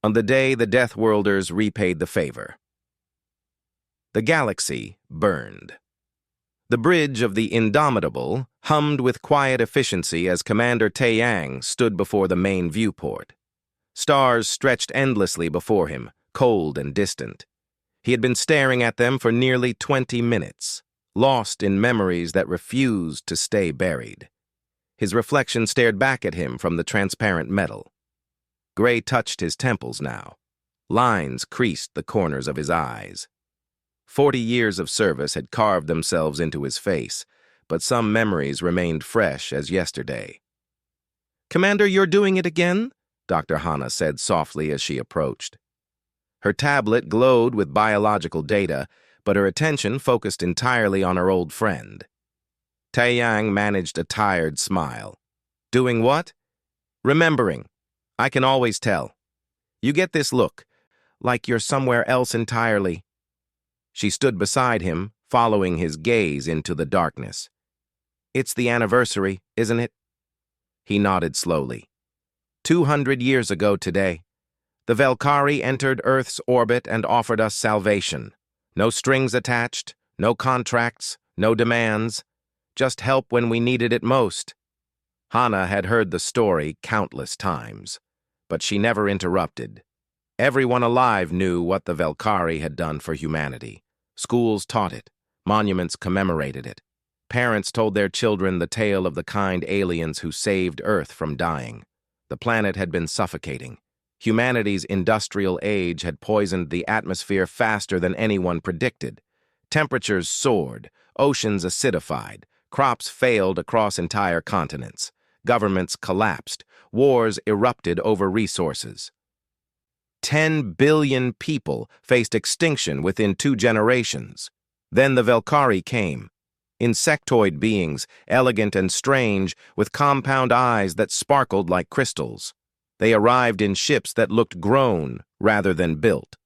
on the day the Deathworlders repaid the favor. The galaxy burned. The bridge of the Indomitable hummed with quiet efficiency as Commander Taeyang stood before the main viewport. Stars stretched endlessly before him, cold and distant. He had been staring at them for nearly 20 minutes, lost in memories that refused to stay buried. His reflection stared back at him from the transparent metal. Gray touched his temples now. Lines creased the corners of his eyes. 40 years of service had carved themselves into his face, but some memories remained fresh as yesterday. "Commander, you're doing it again?" Dr. Hana said softly as she approached. Her tablet glowed with biological data, but her attention focused entirely on her old friend. Taeyang managed a tired smile. "Doing what?" "Remembering. I can always tell. You get this look, like you're somewhere else entirely." She stood beside him, following his gaze into the darkness. "It's the anniversary, isn't it?" He nodded slowly. 200 years ago today, the Valkyrie entered Earth's orbit and offered us salvation. No strings attached, no contracts, no demands, just help when we needed it most. Hana had heard the story countless times, but she never interrupted. Everyone alive knew what the Valkyrie had done for humanity. Schools taught it, monuments commemorated it. Parents told their children the tale of the kind aliens who saved Earth from dying. The planet had been suffocating. Humanity's industrial age had poisoned the atmosphere faster than anyone predicted. Temperatures soared, oceans acidified, crops failed across entire continents. Governments collapsed, wars erupted over resources. 10 billion people faced extinction within 2 generations. Then the Valkyrie came. Insectoid beings, elegant and strange, with compound eyes that sparkled like crystals. They arrived in ships that looked grown rather than built.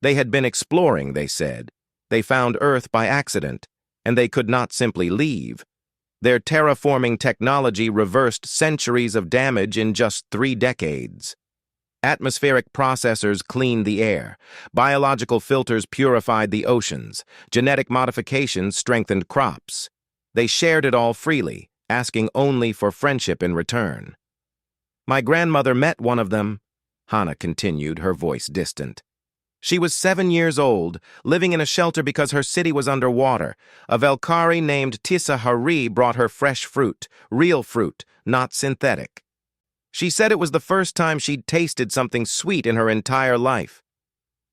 They had been exploring, they said. They found Earth by accident, and they could not simply leave. Their terraforming technology reversed centuries of damage in just 3 decades. Atmospheric processors cleaned the air. Biological filters purified the oceans. Genetic modifications strengthened crops. They shared it all freely, asking only for friendship in return. "My grandmother met one of them," Hana continued, her voice distant. "She was 7 years old, living in a shelter because her city was underwater. A Valkyrie named Tissa Hari brought her fresh fruit, real fruit, not synthetic. She said it was the first time she'd tasted something sweet in her entire life."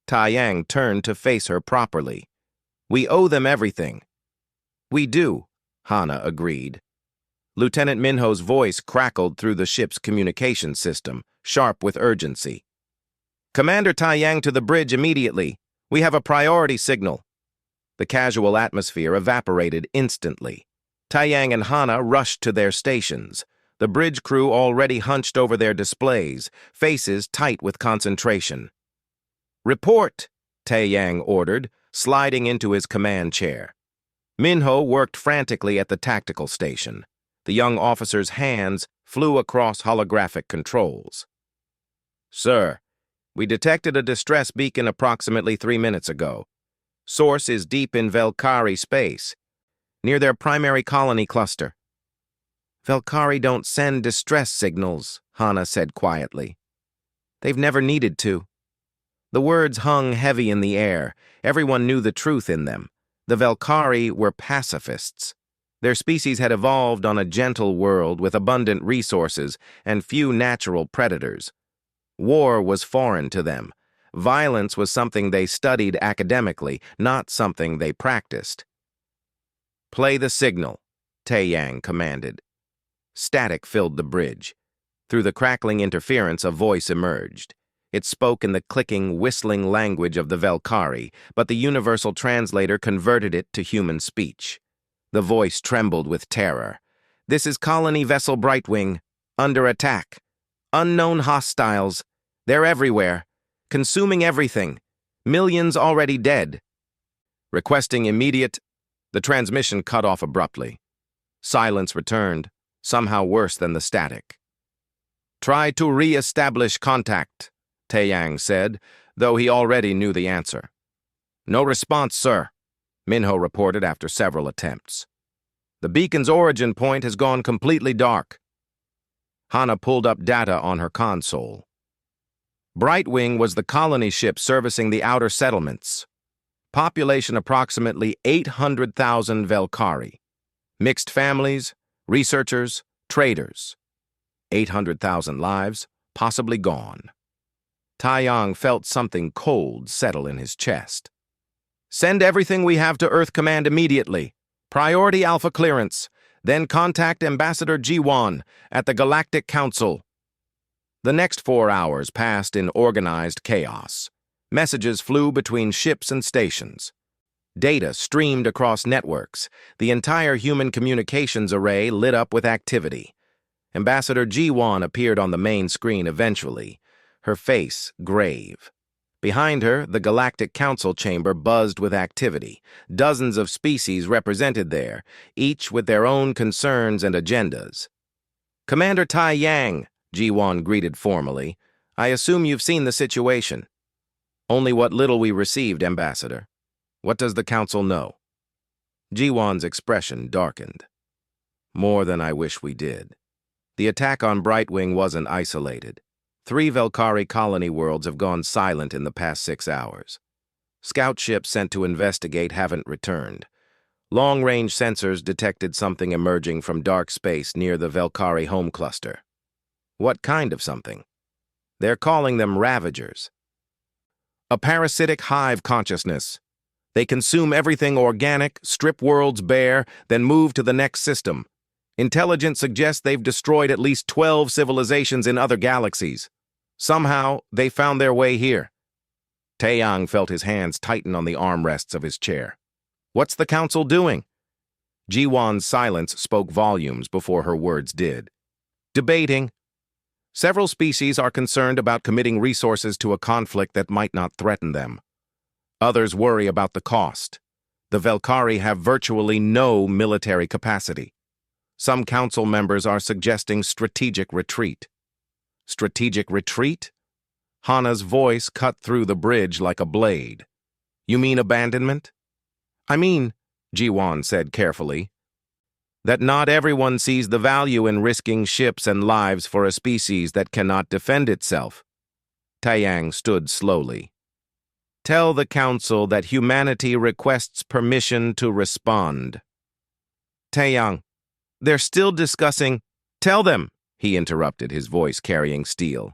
Taeyang turned to face her properly. "We owe them everything." "We do," Hana agreed. Lieutenant Minho's voice crackled through the ship's communication system, sharp with urgency. "Commander Taeyang to the bridge immediately. We have a priority signal." The casual atmosphere evaporated instantly. Taeyang and Hana rushed to their stations. The bridge crew already hunched over their displays, faces tight with concentration. "Report," Taeyang ordered, sliding into his command chair. Minho worked frantically at the tactical station. The young officer's hands flew across holographic controls. "Sir, we detected a distress beacon approximately 3 minutes ago. Source is deep in Valkyrie space, near their primary colony cluster." "Valkyrie don't send distress signals," Hana said quietly. "They've never needed to." The words hung heavy in the air. Everyone knew the truth in them. The Valkyrie were pacifists. Their species had evolved on a gentle world with abundant resources and few natural predators. War was foreign to them. Violence was something they studied academically, not something they practiced. "Play the signal," Taeyang commanded. Static filled the bridge. Through the crackling interference, a voice emerged. It spoke in the clicking, whistling language of the Valkyrie, but the universal translator converted it to human speech. The voice trembled with terror. "This is Colony Vessel Brightwing. Under attack. Unknown hostiles. They're everywhere. Consuming everything. Millions already dead." Requesting immediate... The transmission cut off abruptly. Silence returned, somehow worse than the static. "Try to re-establish contact," Taeyang said, though he already knew the answer. No response, sir, Minho reported after several attempts. The beacon's origin point has gone completely dark. Hana pulled up data on her console. Brightwing was the colony ship servicing the outer settlements. Population approximately 800,000 Velkari. Mixed families, researchers, traders. 800,000 lives, possibly gone. Taeyang felt something cold settle in his chest. Send everything we have to Earth Command immediately. Priority Alpha clearance. Then contact Ambassador Jiwon at the Galactic Council. The next 4 hours passed in organized chaos. Messages flew between ships and stations. Data streamed across networks. The entire human communications array lit up with activity. Ambassador Jiwon appeared on the main screen eventually, her face grave. Behind her, the Galactic Council chamber buzzed with activity. Dozens of species represented there, each with their own concerns and agendas. Commander Taeyang, Jiwon greeted formally, I assume you've seen the situation. Only what little we received, Ambassador. What does the Council know? Jiwon's expression darkened. More than I wish we did. The attack on Brightwing wasn't isolated. 3 Velkari colony worlds have gone silent in the past 6 hours. Scout ships sent to investigate haven't returned. Long-range sensors detected something emerging from dark space near the Velkari home cluster. What kind of something? They're calling them Ravagers. A parasitic hive consciousness. They consume everything organic, strip worlds bare, then move to the next system. Intelligence suggests they've destroyed at least 12 civilizations in other galaxies. Somehow, they found their way here. Taeyang felt his hands tighten on the armrests of his chair. What's the Council doing? Jiwon's silence spoke volumes before her words did. Debating. Several species are concerned about committing resources to a conflict that might not threaten them. Others worry about the cost. The Velkari have virtually no military capacity. Some Council members are suggesting strategic retreat. Strategic retreat? Hana's voice cut through the bridge like a blade. You mean abandonment? I mean, Jiwon said carefully, that not everyone sees the value in risking ships and lives for a species that cannot defend itself. Taeyang stood slowly. Tell the Council that humanity requests permission to respond. Taeyang, they're still discussing. Tell them, he interrupted, his voice carrying steel,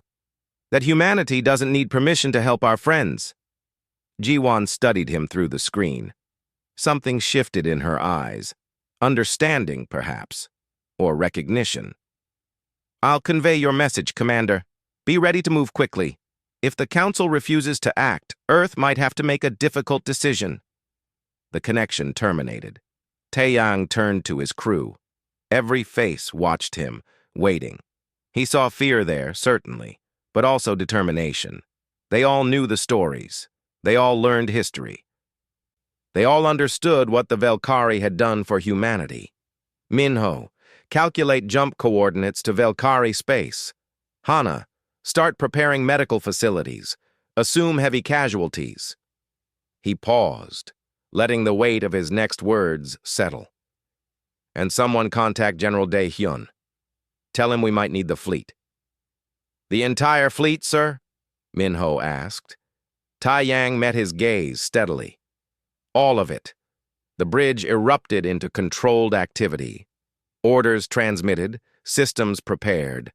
that humanity doesn't need permission to help our friends. Jiwon studied him through the screen. Something shifted in her eyes. Understanding, perhaps, or recognition. I'll convey your message, Commander. Be ready to move quickly. If the Council refuses to act, Earth might have to make a difficult decision. The connection terminated. Taeyang turned to his crew. Every face watched him, waiting. He saw fear there, certainly, but also determination. They all knew the stories. They all learned history. They all understood what the Velkari had done for humanity. Minho, calculate jump coordinates to Velkari space. Hana, start preparing medical facilities. Assume heavy casualties. He paused, letting the weight of his next words settle. And someone contact General Dae-hyun. Tell him we might need the fleet. The entire fleet, sir? Minho asked. Taeyang met his gaze steadily. All of it. The bridge erupted into controlled activity. Orders transmitted, systems prepared.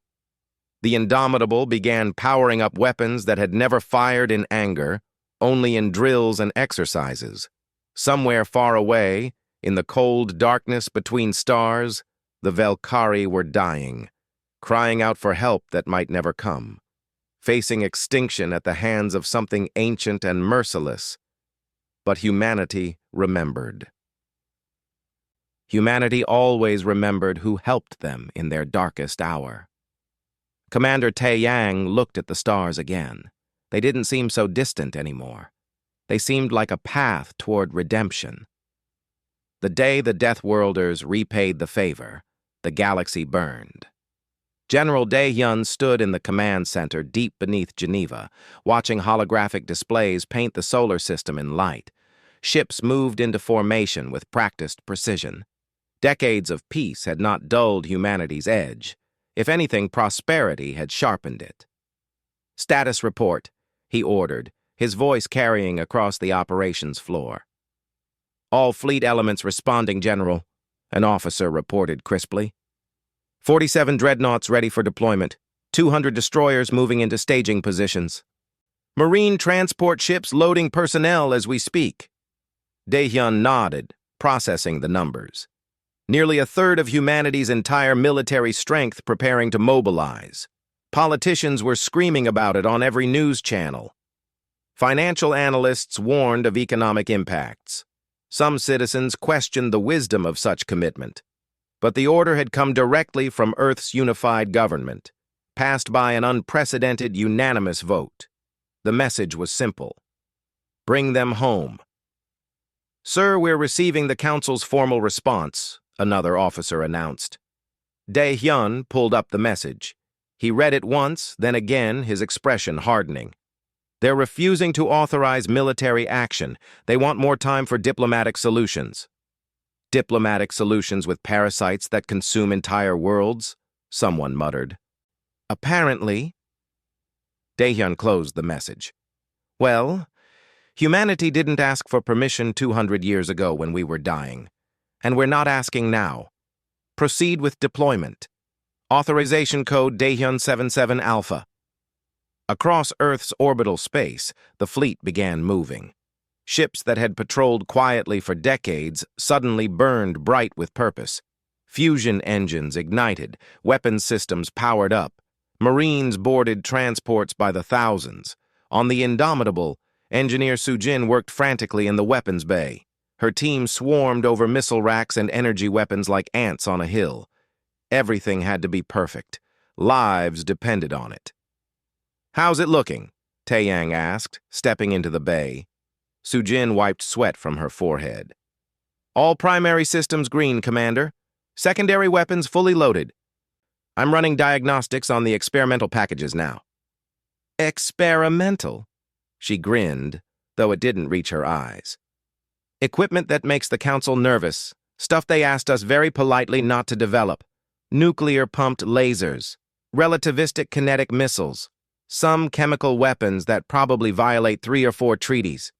The Indomitable began powering up weapons that had never fired in anger, only in drills and exercises. Somewhere far away, in the cold darkness between stars, the Velkari were dying, crying out for help that might never come, facing extinction at the hands of something ancient and merciless. But humanity remembered. Humanity always remembered who helped them in their darkest hour. Commander Taeyang looked at the stars again. They didn't seem so distant anymore. They seemed like a path toward redemption. The day the Deathworlders repaid the favor, the galaxy burned. General Dae-hyun stood in the command center deep beneath Geneva, watching holographic displays paint the solar system in light. Ships moved into formation with practiced precision. Decades of peace had not dulled humanity's edge. If anything, prosperity had sharpened it. "Status report," he ordered, his voice carrying across the operations floor. "All fleet elements responding, General," an officer reported crisply. 47 dreadnoughts ready for deployment, 200 destroyers moving into staging positions. Marine transport ships loading personnel as we speak. Dae-hyun nodded, processing the numbers. Nearly a third of humanity's entire military strength preparing to mobilize. Politicians were screaming about it on every news channel. Financial analysts warned of economic impacts. Some citizens questioned the wisdom of such commitment. But the order had come directly from Earth's unified government, passed by an unprecedented unanimous vote. The message was simple. Bring them home. "Sir, we're receiving the Council's formal response," another officer announced. Dae-hyun pulled up the message. He read it once, then again, his expression hardening. "They're refusing to authorize military action. They want more time for diplomatic solutions." "Diplomatic solutions with parasites that consume entire worlds?" someone muttered. "Apparently." Dae-hyun closed the message. "Well, humanity didn't ask for permission 200 years ago when we were dying, and we're not asking now. Proceed with deployment. Authorization code Dae-hyun 77 Alpha." Across Earth's orbital space, the fleet began moving. Ships that had patrolled quietly for decades suddenly burned bright with purpose. Fusion engines ignited, weapons systems powered up. Marines boarded transports by the thousands. On the Indomitable, Engineer Soo-jin worked frantically in the weapons bay. Her team swarmed over missile racks and energy weapons like ants on a hill. Everything had to be perfect. Lives depended on it. "How's it looking?" Taeyang asked, stepping into the bay. Soo-jin wiped sweat from her forehead. "All primary systems green, Commander. Secondary weapons fully loaded. I'm running diagnostics on the experimental packages now." "Experimental?" She grinned, though it didn't reach her eyes. "Equipment that makes the Council nervous. Stuff they asked us very politely not to develop. Nuclear-pumped lasers. Relativistic kinetic missiles. Some chemical weapons that probably violate 3 or 4 treaties.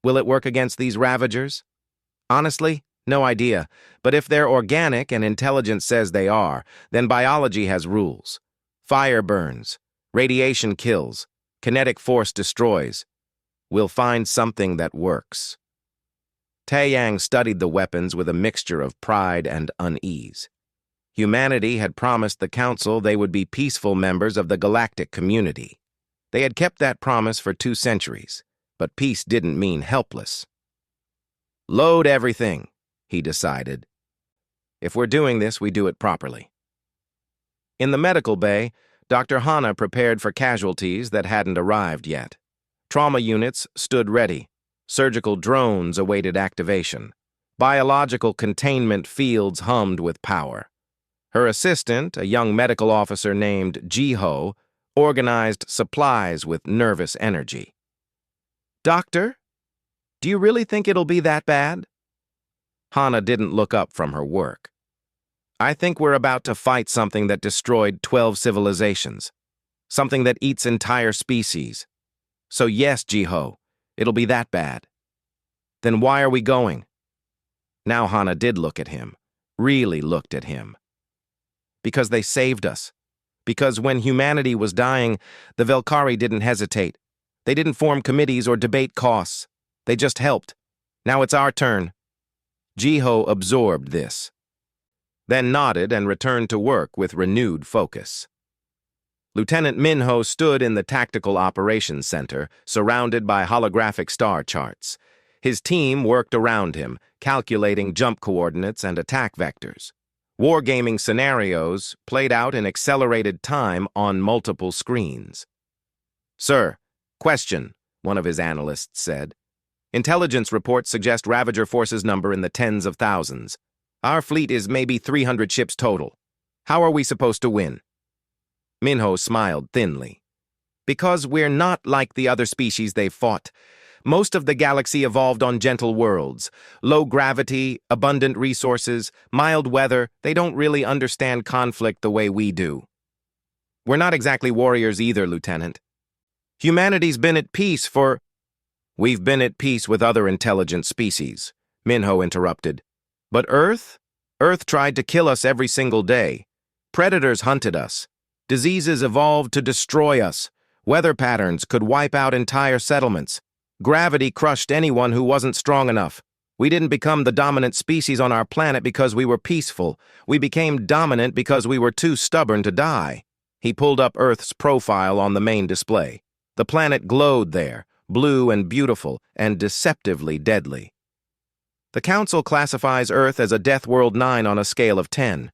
Will it work against these Ravagers? Honestly, no idea. But if they're organic and intelligence says they are, then biology has rules. Fire burns. Radiation kills. Kinetic force destroys. We'll find something that works." Taeyang studied the weapons with a mixture of pride and unease. Humanity had promised the Council they would be peaceful members of the galactic community. They had kept that promise for 2 centuries. But peace didn't mean helpless. "Load everything," he decided. "If we're doing this, we do it properly." In the medical bay, Dr. Hana prepared for casualties that hadn't arrived yet. Trauma units stood ready. Surgical drones awaited activation. Biological containment fields hummed with power. Her assistant, a young medical officer named Ji-ho, organized supplies with nervous energy. "Doctor, do you really think it'll be that bad?" Hana didn't look up from her work. "I think we're about to fight something that destroyed 12 civilizations. Something that eats entire species. So yes, Ji-ho, it'll be that bad." "Then why are we going?" Now Hana did look at him, really looked at him. "Because they saved us. Because when humanity was dying, the Velkari didn't hesitate. They didn't form committees or debate costs. They just helped. Now it's our turn." Ji-ho absorbed this, then nodded and returned to work with renewed focus. Lieutenant Minho stood in the Tactical Operations Center, surrounded by holographic star charts. His team worked around him, calculating jump coordinates and attack vectors. Wargaming scenarios played out in accelerated time on multiple screens. "Sir, question," one of his analysts said. "Intelligence reports suggest Ravager forces number in the tens of thousands. Our fleet is maybe 300 ships total. How are we supposed to win? Minho smiled thinly. Because we're not like the other species they've fought. Most of the galaxy evolved on gentle worlds. Low gravity, abundant resources, mild weather. They don't really understand conflict the way we do. We're not exactly warriors either, Lieutenant. Humanity's been at peace for... We've been at peace with other intelligent species, Minho interrupted. But Earth? Earth tried to kill us every single day. Predators hunted us. Diseases evolved to destroy us. Weather patterns could wipe out entire settlements. Gravity crushed anyone who wasn't strong enough. We didn't become the dominant species on our planet because we were peaceful. We became dominant because we were too stubborn to die. He pulled up Earth's profile on the main display. The planet glowed there, blue and beautiful, and deceptively deadly. The Council classifies Earth as a Death World 9 on a scale of 10.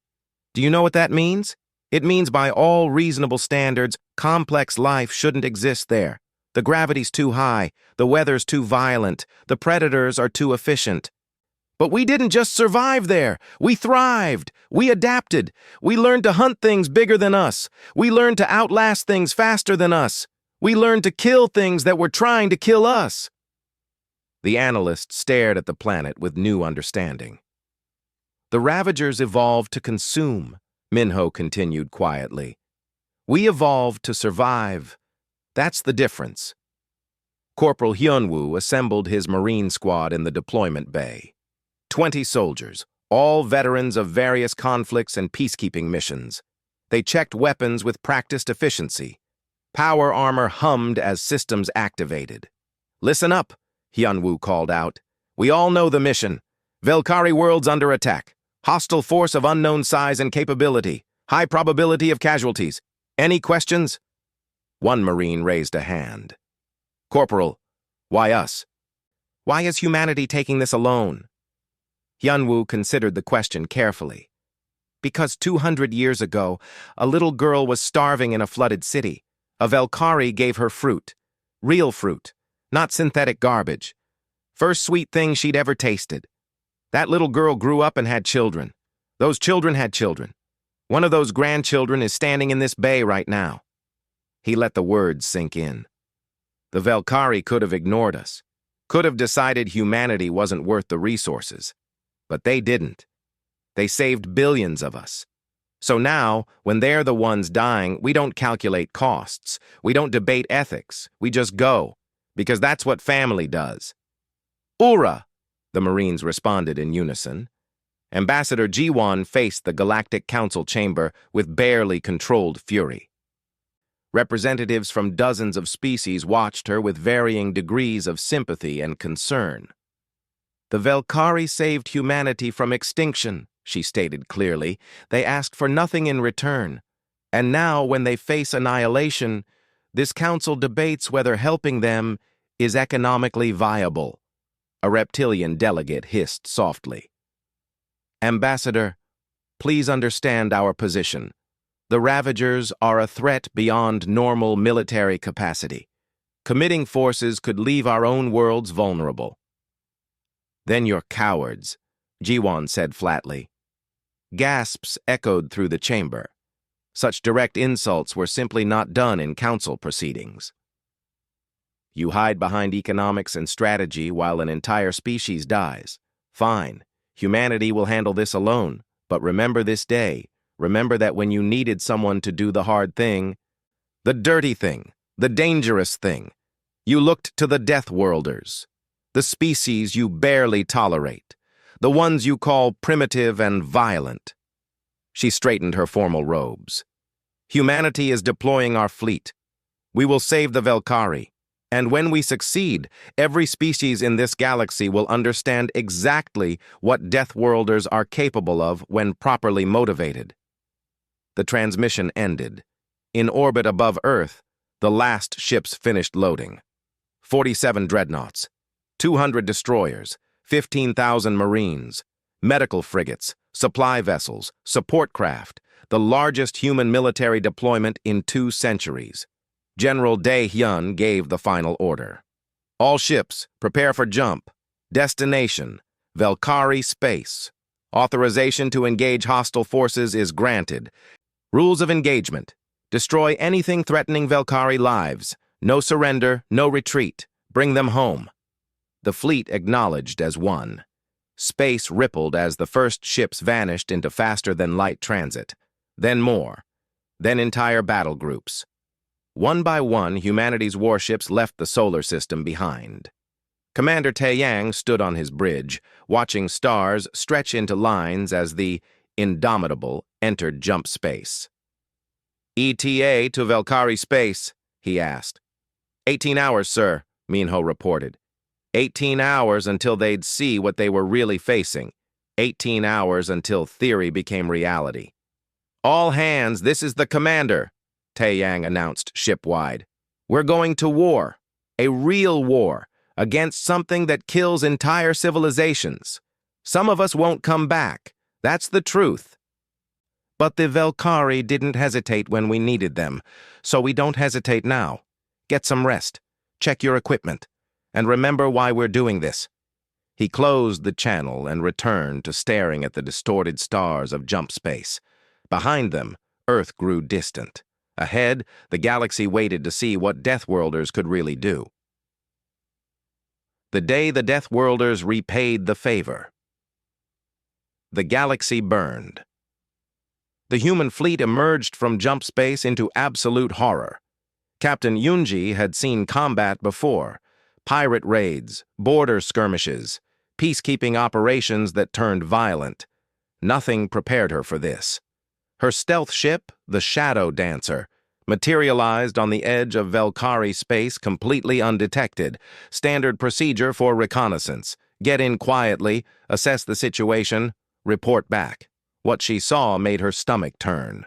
Do you know what that means? It means by all reasonable standards, complex life shouldn't exist there. The gravity's too high, the weather's too violent, the predators are too efficient. But we didn't just survive there. We thrived. We adapted. We learned to hunt things bigger than us. We learned to outlast things faster than us. We learned to kill things that were trying to kill us. The analyst stared at the planet with new understanding. The Ravagers evolved to consume, Minho continued quietly. We evolved to survive. That's the difference. Corporal Hyunwoo assembled his Marine squad in the deployment bay. 20 soldiers, all veterans of various conflicts and peacekeeping missions. They checked weapons with practiced efficiency. Power armor hummed as systems activated. Listen up, Hyunwoo called out. We all know the mission. Velkari world's under attack. Hostile force of unknown size and capability. High probability of casualties. Any questions? One Marine raised a hand. Corporal, why us? Why is humanity taking this alone? Hyunwoo considered the question carefully. Because 200 years ago, a little girl was starving in a flooded city. A Velkari gave her fruit. Real fruit, not synthetic garbage. First sweet thing she'd ever tasted. That little girl grew up and had children. Those children had children. One of those grandchildren is standing in this bay right now. He let the words sink in. The Velkari could have ignored us, could have decided humanity wasn't worth the resources. But they didn't. They saved billions of us. So now, when they're the ones dying, we don't calculate costs. We don't debate ethics. We just go. Because that's what family does. Ura! The Marines responded in unison. Ambassador Jiwon faced the Galactic Council chamber with barely controlled fury. Representatives from dozens of species watched her with varying degrees of sympathy and concern. The Velkari saved humanity from extinction, she stated clearly. They asked for nothing in return. And now, when they face annihilation, this council debates whether helping them is economically viable. A reptilian delegate hissed softly. Ambassador, please understand our position. The Ravagers are a threat beyond normal military capacity. Committing forces could leave our own worlds vulnerable. Then you're cowards, Jiwon said flatly. Gasps echoed through the chamber. Such direct insults were simply not done in council proceedings. You hide behind economics and strategy while an entire species dies. Fine, humanity will handle this alone, but remember this day. Remember that when you needed someone to do the hard thing, the dirty thing, the dangerous thing, you looked to the Deathworlders. The species you barely tolerate, the ones you call primitive and violent. She straightened her formal robes. Humanity is deploying our fleet. We will save the Velkari, and when we succeed, every species in this galaxy will understand exactly what Deathworlders are capable of when properly motivated. The transmission ended. In orbit above Earth, the last ships finished loading. 47 dreadnoughts. 200 destroyers, 15,000 Marines, medical frigates, supply vessels, support craft, the largest human military deployment in 2 centuries. General Dae-hyun gave the final order. All ships, prepare for jump. Destination, Velkari space. Authorization to engage hostile forces is granted. Rules of engagement. Destroy anything threatening Velkari lives. No surrender, no retreat. Bring them home. The fleet acknowledged as one. Space rippled as the first ships vanished into faster-than-light transit. Then more. Then entire battle groups. One by one, humanity's warships left the solar system behind. Commander Taeyang stood on his bridge, watching stars stretch into lines as the Indomitable entered jump space. ETA to Velkari space, he asked. 18 hours, sir, Minho reported. 18 hours until they'd see what they were really facing. 18 hours until theory became reality. All hands, this is the commander, Taeyang announced shipwide. We're going to war, a real war, against something that kills entire civilizations. Some of us won't come back. That's the truth. But the Velkari didn't hesitate when we needed them, so we don't hesitate now. Get some rest. Check your equipment. And remember why we're doing this. He closed the channel and returned to staring at the distorted stars of jump space. Behind them, Earth grew distant. Ahead, the galaxy waited to see what Deathworlders could really do. The day the Deathworlders repaid the favor. The galaxy burned. The human fleet emerged from jump space into absolute horror. Captain Yunji had seen combat before. Pirate raids, border skirmishes, peacekeeping operations that turned violent. Nothing prepared her for this. Her stealth ship, the Shadow Dancer, materialized on the edge of Velkari space completely undetected. Standard procedure for reconnaissance. Get in quietly, assess the situation, report back. What she saw made her stomach turn.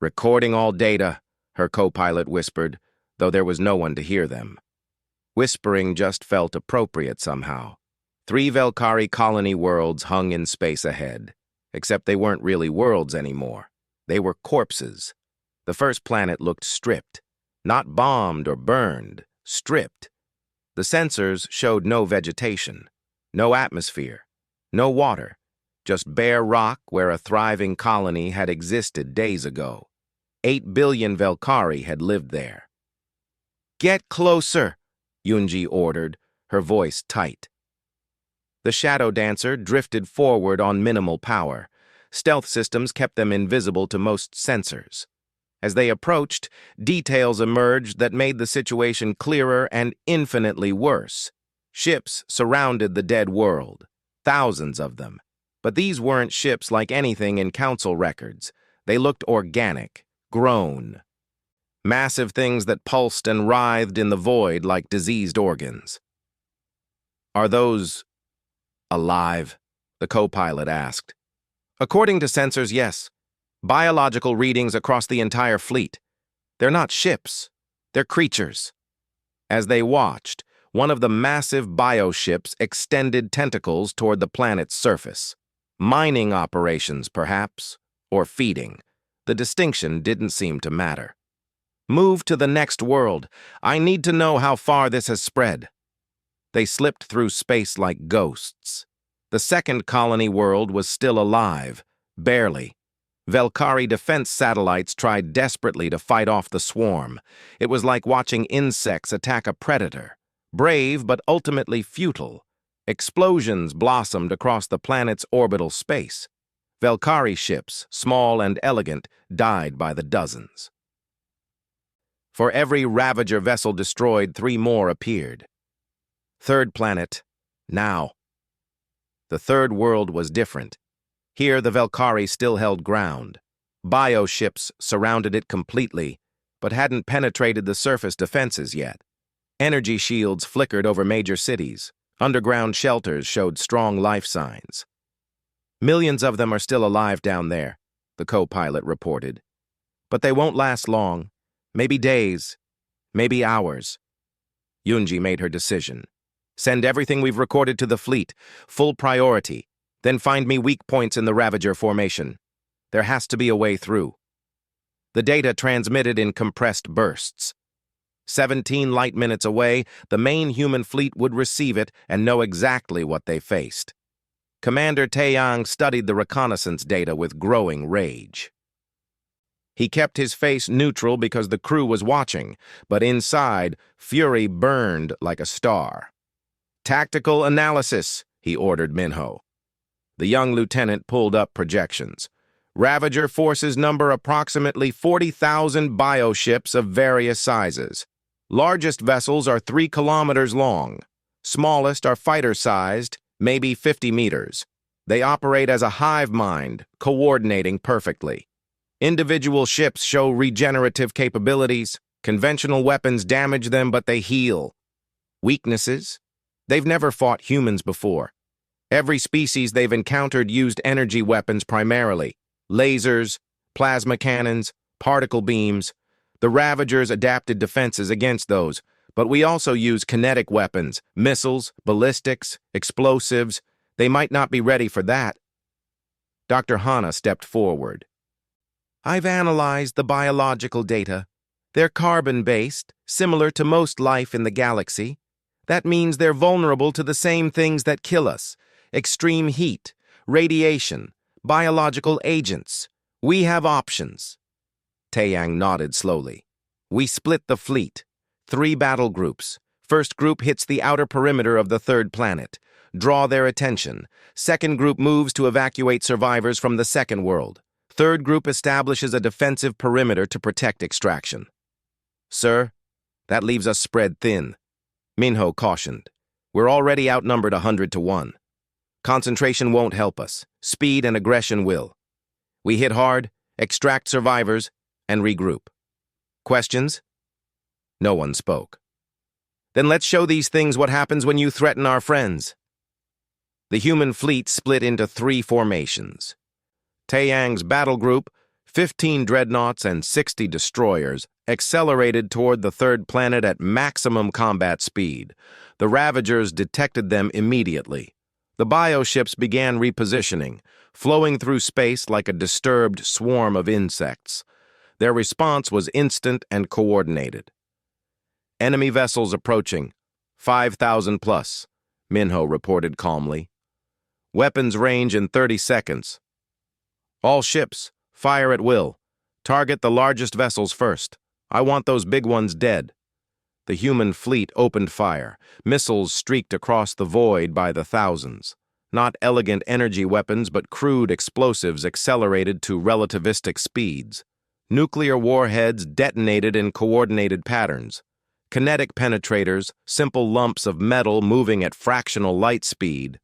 Recording all data, her co-pilot whispered, though there was no one to hear them. Whispering just felt appropriate somehow. 3 Velkari colony worlds hung in space ahead, except they weren't really worlds anymore. They were corpses. The first planet looked stripped, not bombed or burned, stripped. The sensors showed no vegetation, no atmosphere, no water, just bare rock where a thriving colony had existed days ago. 8 billion Velkari had lived there. Get closer, Yunji ordered, her voice tight. The Shadow Dancer drifted forward on minimal power. Stealth systems kept them invisible to most sensors. As they approached, details emerged that made the situation clearer and infinitely worse. Ships surrounded the dead world, thousands of them. But these weren't ships like anything in Council records. They looked organic, grown. Massive things that pulsed and writhed in the void like diseased organs. Are those alive? The co-pilot asked. According to sensors, yes. Biological readings across the entire fleet. They're not ships. They're creatures. As they watched, one of the massive bioships extended tentacles toward the planet's surface. Mining operations, perhaps, or feeding. The distinction didn't seem to matter. Move to the next world. I need to know how far this has spread. They slipped through space like ghosts. The second colony world was still alive, barely. Velkari defense satellites tried desperately to fight off the swarm. It was like watching insects attack a predator. Brave, but ultimately futile. Explosions blossomed across the planet's orbital space. Velkari ships, small and elegant, died by the dozens. For every Ravager vessel destroyed, 3 more appeared. Third planet, now. The third world was different. Here, the Velkari still held ground. Bioships surrounded it completely, but hadn't penetrated the surface defenses yet. Energy shields flickered over major cities. Underground shelters showed strong life signs. Millions of them are still alive down there, the co-pilot reported. But they won't last long. Maybe days, maybe hours. Yunji made her decision. Send everything we've recorded to the fleet, full priority. Then find me weak points in the Ravager formation. There has to be a way through. The data transmitted in compressed bursts. 17 light minutes away, the main human fleet would receive it and know exactly what they faced. Commander Taeyang studied the reconnaissance data with growing rage. He kept his face neutral because the crew was watching, but inside, fury burned like a star. "Tactical analysis," he ordered Minho. The young lieutenant pulled up projections. Ravager forces number approximately 40,000 bioships of various sizes. Largest vessels are 3 kilometers long. Smallest are fighter-sized, maybe 50 meters. They operate as a hive mind, coordinating perfectly. Individual ships show regenerative capabilities. Conventional weapons damage them, but they heal. Weaknesses? They've never fought humans before. Every species they've encountered used energy weapons primarily. Lasers, plasma cannons, particle beams. The Ravagers adapted defenses against those, but we also use kinetic weapons, missiles, ballistics, explosives. They might not be ready for that. Dr. Hana stepped forward. "I've analyzed the biological data. They're carbon-based, similar to most life in the galaxy. That means they're vulnerable to the same things that kill us: extreme heat, radiation, biological agents. We have options." Taeyang nodded slowly. "We split the fleet. 3 battle groups. First group hits the outer perimeter of the third planet. Draw their attention. Second group moves to evacuate survivors from the second world. Third group establishes a defensive perimeter to protect extraction." "Sir, that leaves us spread thin," Minho cautioned. "We're already outnumbered 100 to 1. Concentration won't help us. Speed and aggression will. We hit hard, extract survivors, and regroup." Questions? No one spoke. "Then let's show these things what happens when you threaten our friends." The human fleet split into 3 formations. Taeyang's battle group, 15 dreadnoughts and 60 destroyers, accelerated toward the third planet at maximum combat speed. The Ravagers detected them immediately. The bioships began repositioning, flowing through space like a disturbed swarm of insects. Their response was instant and coordinated. "Enemy vessels approaching, 5,000 plus," Minho reported calmly. "Weapons range in 30 seconds. All ships, fire at will. Target the largest vessels first. I want those big ones dead." The human fleet opened fire. Missiles streaked across the void by the thousands. Not elegant energy weapons, but crude explosives accelerated to relativistic speeds. Nuclear warheads detonated in coordinated patterns. Kinetic penetrators, simple lumps of metal moving at fractional light speed,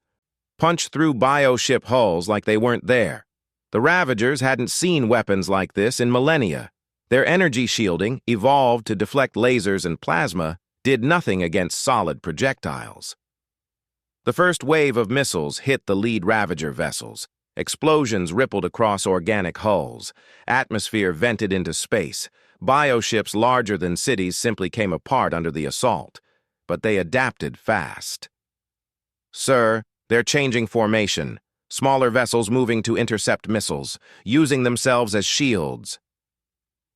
punched through bioship hulls like they weren't there. The Ravagers hadn't seen weapons like this in millennia. Their energy shielding, evolved to deflect lasers and plasma, did nothing against solid projectiles. The first wave of missiles hit the lead Ravager vessels. Explosions rippled across organic hulls. Atmosphere vented into space. Bioships larger than cities simply came apart under the assault. But they adapted fast. "Sir, they're changing formation. Smaller vessels moving to intercept missiles, using themselves as shields."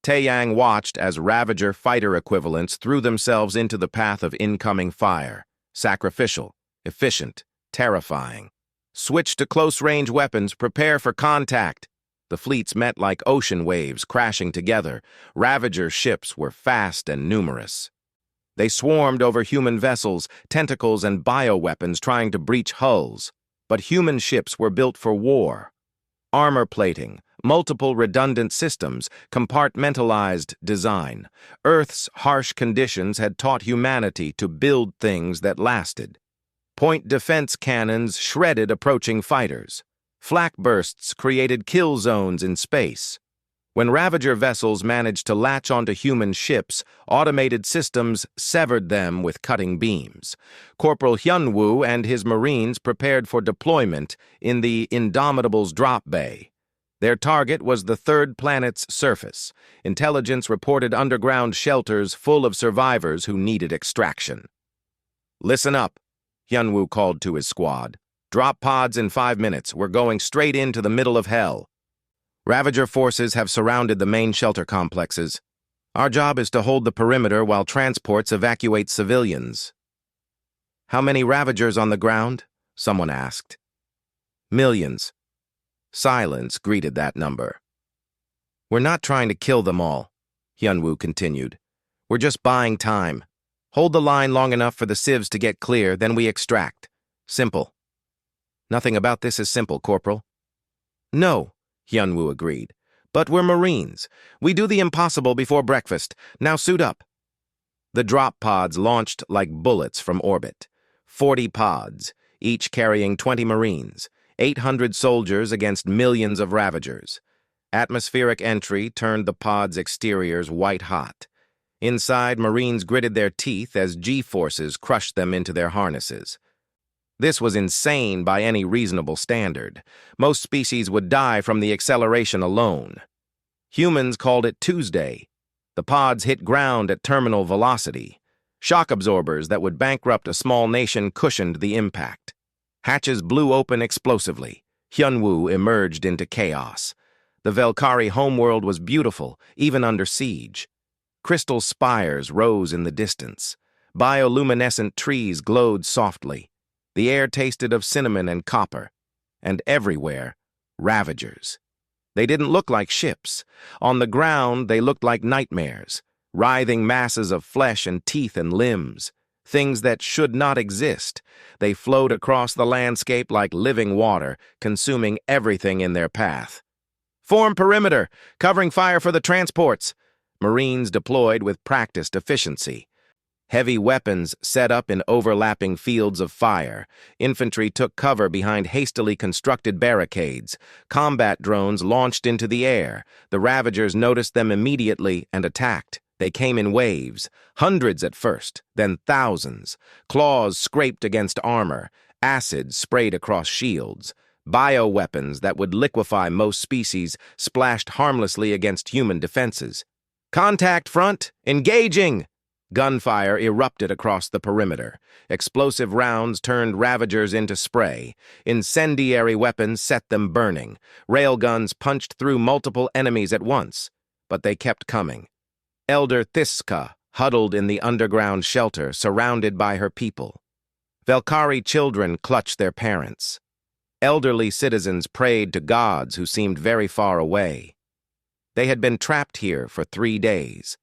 Taeyang watched as Ravager fighter equivalents threw themselves into the path of incoming fire. Sacrificial, efficient, terrifying. "Switch to close-range weapons, prepare for contact." The fleets met like ocean waves crashing together. Ravager ships were fast and numerous. They swarmed over human vessels, tentacles and bioweapons trying to breach hulls. But human ships were built for war. Armor plating, multiple redundant systems, compartmentalized design. Earth's harsh conditions had taught humanity to build things that lasted. Point defense cannons shredded approaching fighters. Flak bursts created kill zones in space. When Ravager vessels managed to latch onto human ships, automated systems severed them with cutting beams. Corporal Hyunwoo and his Marines prepared for deployment in the Indomitable's drop bay. Their target was the third planet's surface. Intelligence reported underground shelters full of survivors who needed extraction. "Listen up," Hyunwoo called to his squad. "Drop pods in 5 minutes. We're going straight into the middle of hell. Ravager forces have surrounded the main shelter complexes. Our job is to hold the perimeter while transports evacuate civilians." "How many Ravagers on the ground?" someone asked. Millions. Silence greeted that number. We're not trying to kill them all, Hyunwoo continued. We're just buying time. Hold the line long enough for the sieves to get clear, then we extract. Simple. Nothing about this is simple, Corporal. No, Hyunwoo agreed. But we're Marines. We do the impossible before breakfast. Now suit up. The drop pods launched like bullets from orbit. 40 pods, each carrying 20 Marines. 800 soldiers against millions of Ravagers. Atmospheric entry turned the pods' exteriors white-hot. Inside, Marines gritted their teeth as G-forces crushed them into their harnesses. This was insane by any reasonable standard. Most species would die from the acceleration alone. Humans called it Tuesday. The pods hit ground at terminal velocity. Shock absorbers that would bankrupt a small nation cushioned the impact. Hatches blew open explosively. Hyunwoo emerged into chaos. The Velkari homeworld was beautiful, even under siege. Crystal spires rose in the distance. Bioluminescent trees glowed softly. The air tasted of cinnamon and copper. And everywhere, Ravagers. They didn't look like ships. On the ground, they looked like nightmares. Writhing masses of flesh and teeth and limbs. Things that should not exist. They flowed across the landscape like living water, consuming everything in their path. Form perimeter, covering fire for the transports. Marines deployed with practiced efficiency. Heavy weapons set up in overlapping fields of fire. Infantry took cover behind hastily constructed barricades. Combat drones launched into the air. The Ravagers noticed them immediately and attacked. They came in waves, hundreds at first, then thousands. Claws scraped against armor. Acid sprayed across shields. Bioweapons that would liquefy most species splashed harmlessly against human defenses. Contact front! Engaging! Gunfire erupted across the perimeter. Explosive rounds turned Ravagers into spray. Incendiary weapons set them burning. Railguns punched through multiple enemies at once. But they kept coming. Elder Thiska huddled in the underground shelter, surrounded by her people. Velkari children clutched their parents. Elderly citizens prayed to gods who seemed very far away. They had been trapped here for 3 days,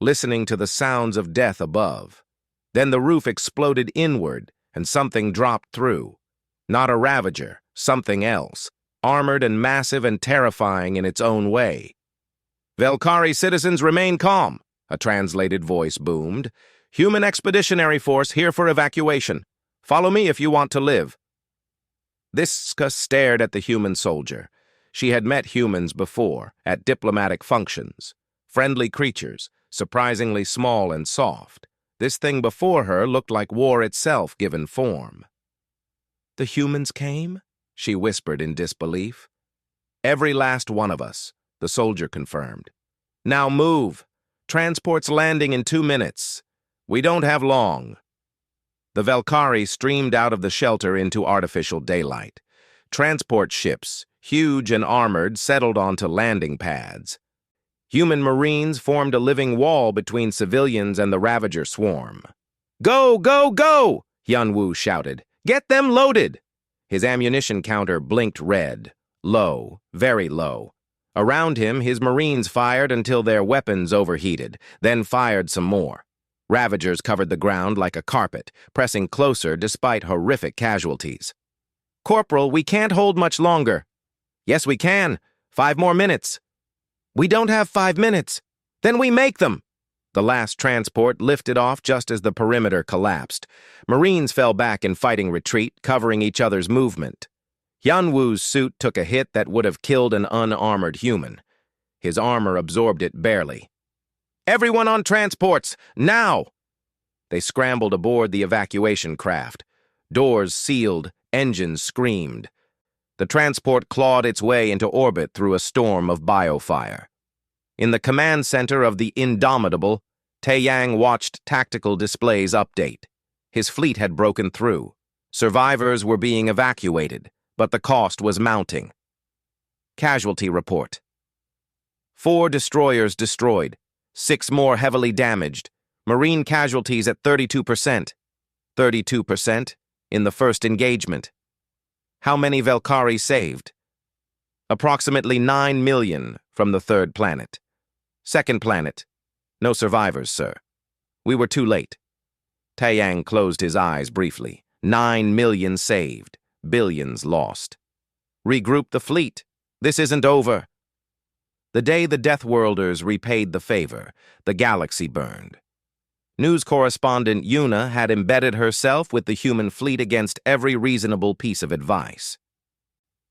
listening to the sounds of death above. Then the roof exploded inward, and something dropped through. Not a Ravager, something else, armored and massive and terrifying in its own way. Velkari citizens remain calm, a translated voice boomed. Human Expeditionary Force here for evacuation. Follow me if you want to live. Thiska stared at the human soldier. She had met humans before, at diplomatic functions. Friendly creatures, surprisingly small and soft. This thing before her looked like war itself given form. The humans came? She whispered in disbelief. Every last one of us, the soldier confirmed. Now move. Transport's landing in 2 minutes. We don't have long. The Velkari streamed out of the shelter into artificial daylight. Transport ships, huge and armored, settled onto landing pads. Human Marines formed a living wall between civilians and the Ravager swarm. Go, go, go! Hyunwoo shouted. Get them loaded! His ammunition counter blinked red. Low, very low. Around him, his Marines fired until their weapons overheated, then fired some more. Ravagers covered the ground like a carpet, pressing closer despite horrific casualties. Corporal, we can't hold much longer. Yes, we can. 5 more minutes. We don't have 5 minutes. Then we make them. The last transport lifted off just as the perimeter collapsed. Marines fell back in fighting retreat, covering each other's movement. Hyunwoo's suit took a hit that would have killed an unarmored human. His armor absorbed it barely. Everyone on transports, now! They scrambled aboard the evacuation craft. Doors sealed, engines screamed. The transport clawed its way into orbit through a storm of biofire. In the command center of the Indomitable, Taeyang watched tactical displays update. His fleet had broken through. Survivors were being evacuated, but the cost was mounting. Casualty report. 4 destroyers destroyed, 6 more heavily damaged. Marine casualties at 32%. 32% in the first engagement. How many Velkari saved? Approximately 9 million from the third planet. Second planet. No survivors, sir. We were too late. Taeyang closed his eyes briefly. 9 million saved. Billions lost. Regroup the fleet. This isn't over. The day the Deathworlders repaid the favor, the galaxy burned. News correspondent Yuna had embedded herself with the human fleet against every reasonable piece of advice.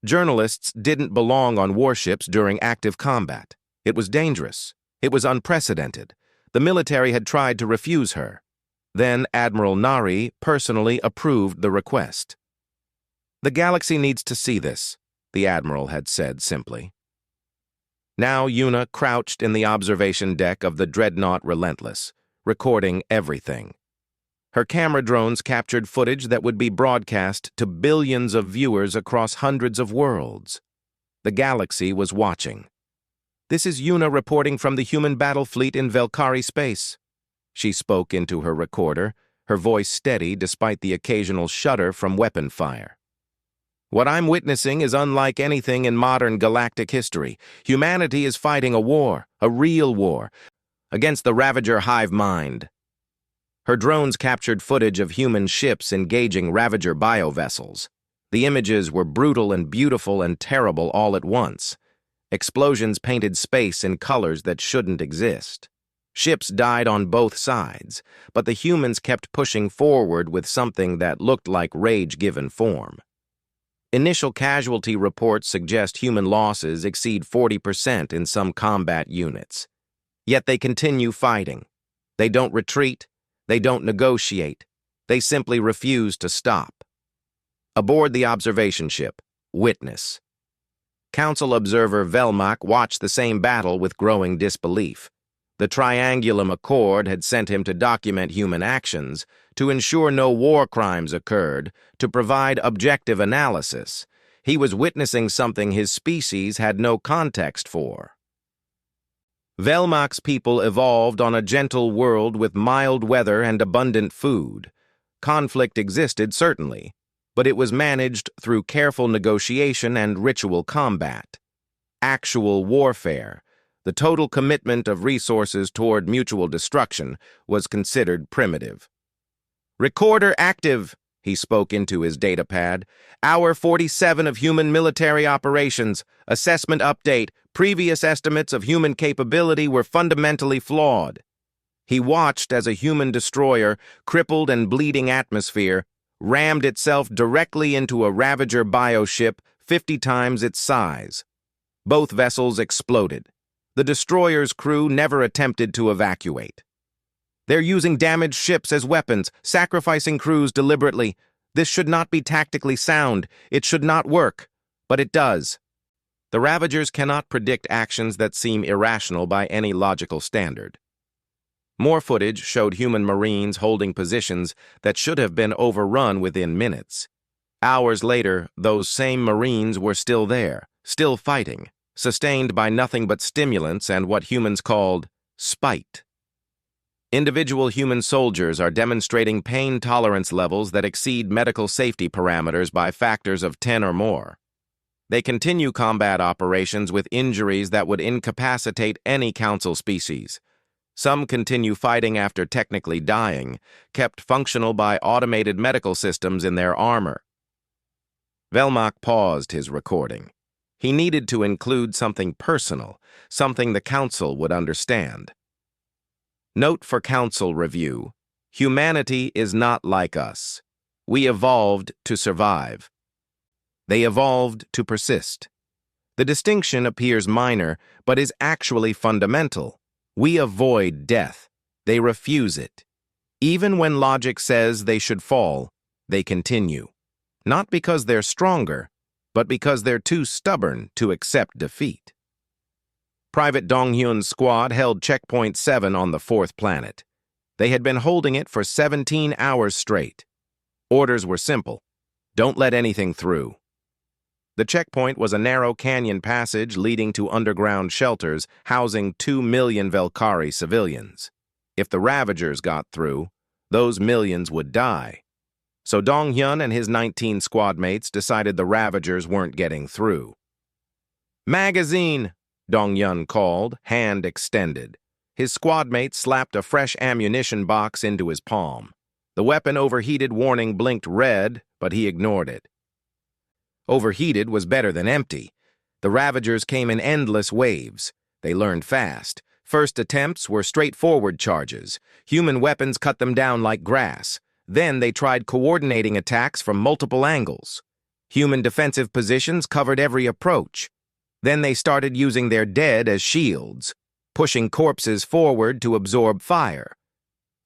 Journalists didn't belong on warships during active combat. It was dangerous. It was unprecedented. The military had tried to refuse her. Then Admiral Nari personally approved the request. The galaxy needs to see this, the Admiral had said simply. Now Yuna crouched in the observation deck of the dreadnought Relentless, recording everything. Her camera drones captured footage that would be broadcast to billions of viewers across hundreds of worlds. The galaxy was watching. This is Yuna reporting from the human battle fleet in Velkari space. She spoke into her recorder, her voice steady despite the occasional shudder from weapon fire. What I'm witnessing is unlike anything in modern galactic history. Humanity is fighting a war, a real war, against the Ravager hive mind. Her drones captured footage of human ships engaging Ravager biovessels. The images were brutal and beautiful and terrible all at once. Explosions painted space in colors that shouldn't exist. Ships died on both sides, but the humans kept pushing forward with something that looked like rage given form. Initial casualty reports suggest human losses exceed 40% in some combat units. Yet they continue fighting. They don't retreat. They don't negotiate. They simply refuse to stop. Aboard the observation ship, Witness. Council observer Velmak watched the same battle with growing disbelief. The Triangulum Accord had sent him to document human actions, to ensure no war crimes occurred, to provide objective analysis. He was witnessing something his species had no context for. Velmak's people evolved on a gentle world with mild weather and abundant food. Conflict existed, certainly, but it was managed through careful negotiation and ritual combat. Actual warfare, the total commitment of resources toward mutual destruction, was considered primitive. "Recorder active," he spoke into his datapad. "Hour 47 of human military operations. Assessment update. Previous estimates of human capability were fundamentally flawed." He watched as a human destroyer, crippled and bleeding atmosphere, rammed itself directly into a Ravager bioship 50 times its size. Both vessels exploded. The destroyer's crew never attempted to evacuate. "They're using damaged ships as weapons, sacrificing crews deliberately. This should not be tactically sound. It should not work. But it does." The Ravagers cannot predict actions that seem irrational by any logical standard. More footage showed human Marines holding positions that should have been overrun within minutes. Hours later, those same Marines were still there, still fighting, sustained by nothing but stimulants and what humans called spite. Individual human soldiers are demonstrating pain tolerance levels that exceed medical safety parameters by factors of 10 or more. They continue combat operations with injuries that would incapacitate any Council species. Some continue fighting after technically dying, kept functional by automated medical systems in their armor. Velmak paused his recording. He needed to include something personal, something the Council would understand. Note for Council review: humanity is not like us. We evolved to survive. They evolved to persist. The distinction appears minor, but is actually fundamental. We avoid death. They refuse it. Even when logic says they should fall, they continue. Not because they're stronger, but because they're too stubborn to accept defeat. Private Donghyun's squad held Checkpoint 7 on the fourth planet. They had been holding it for 17 hours straight. Orders were simple: don't let anything through. The checkpoint was a narrow canyon passage leading to underground shelters housing 2 million Velkari civilians. If the Ravagers got through, those millions would die. So Dong-hyun and his 19 squad mates decided the Ravagers weren't getting through. "Magazine!" Dong-hyun called, hand extended. His squad mate slapped a fresh ammunition box into his palm. The weapon overheated warning blinked red, but he ignored it. Overheated was better than empty. The Ravagers came in endless waves. They learned fast. First attempts were straightforward charges. Human weapons cut them down like grass. Then they tried coordinating attacks from multiple angles. Human defensive positions covered every approach. Then they started using their dead as shields, pushing corpses forward to absorb fire.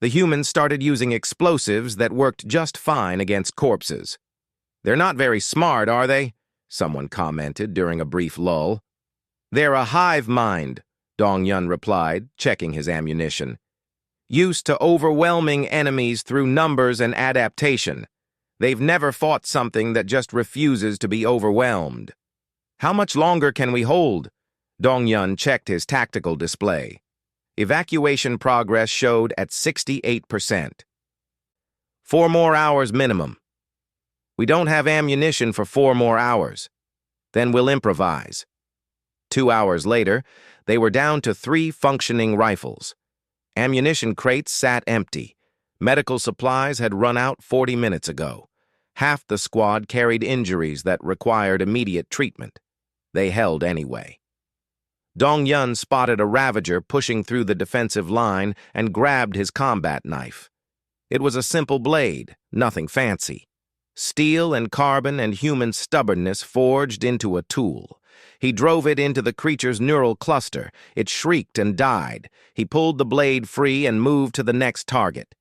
The humans started using explosives that worked just fine against corpses. "They're not very smart, are they?" someone commented during a brief lull. "They're a hive mind," Dong-hyun replied, checking his ammunition. "Used to overwhelming enemies through numbers and adaptation. They've never fought something that just refuses to be overwhelmed." "How much longer can we hold?" Dong-hyun checked his tactical display. Evacuation progress showed at 68%. 4 more hours minimum." "We don't have ammunition for 4 more hours. "Then we'll improvise." 2 hours later, they were down to 3 functioning rifles. Ammunition crates sat empty. Medical supplies had run out 40 minutes ago. Half the squad carried injuries that required immediate treatment. They held anyway. Dong-hyun spotted a Ravager pushing through the defensive line and grabbed his combat knife. It was a simple blade, nothing fancy. Steel and carbon and human stubbornness forged into a tool. He drove it into the creature's neural cluster. It shrieked and died. He pulled the blade free and moved to the next target.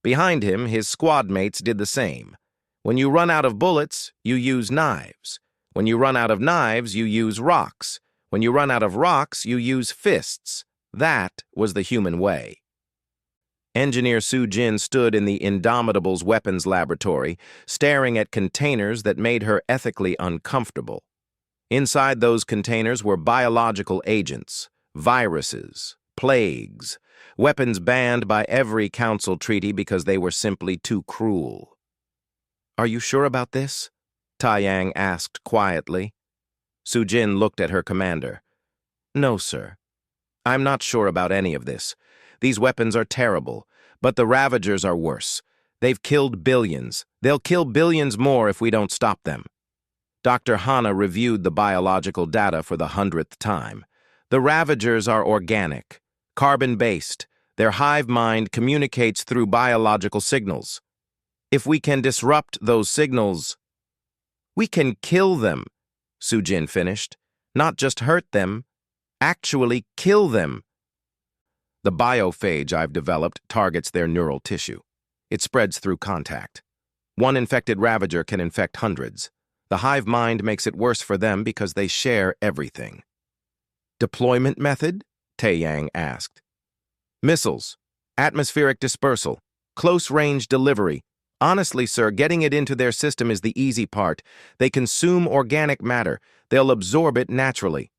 Behind him, his squad mates did the same. When you run out of bullets, you use knives. When you run out of knives, you use rocks. When you run out of rocks, you use fists. That was the human way. Engineer Soo-jin stood in the Indomitable's weapons laboratory, staring at containers that made her ethically uncomfortable. Inside those containers were biological agents, viruses, plagues, weapons banned by every council treaty because they were simply too cruel. "Are you sure about this?" Taeyang asked quietly. Soo-jin looked at her commander. "No, sir. I'm not sure about any of this. These weapons are terrible, but the Ravagers are worse. They've killed billions. They'll kill billions more if we don't stop them." Dr. Hana reviewed the biological data for the 100th time. The Ravagers are organic, carbon-based. Their hive mind communicates through biological signals. If we can disrupt those signals, we can kill them, Soo-jin finished. Not just hurt them, actually kill them. The biophage I've developed targets their neural tissue. It spreads through contact. One infected Ravager can infect hundreds. The hive mind makes it worse for them because they share everything. "Deployment method?" Taeyang asked. "Missiles, atmospheric dispersal, close-range delivery. Honestly, sir, getting it into their system is the easy part. They consume organic matter. They'll absorb it naturally."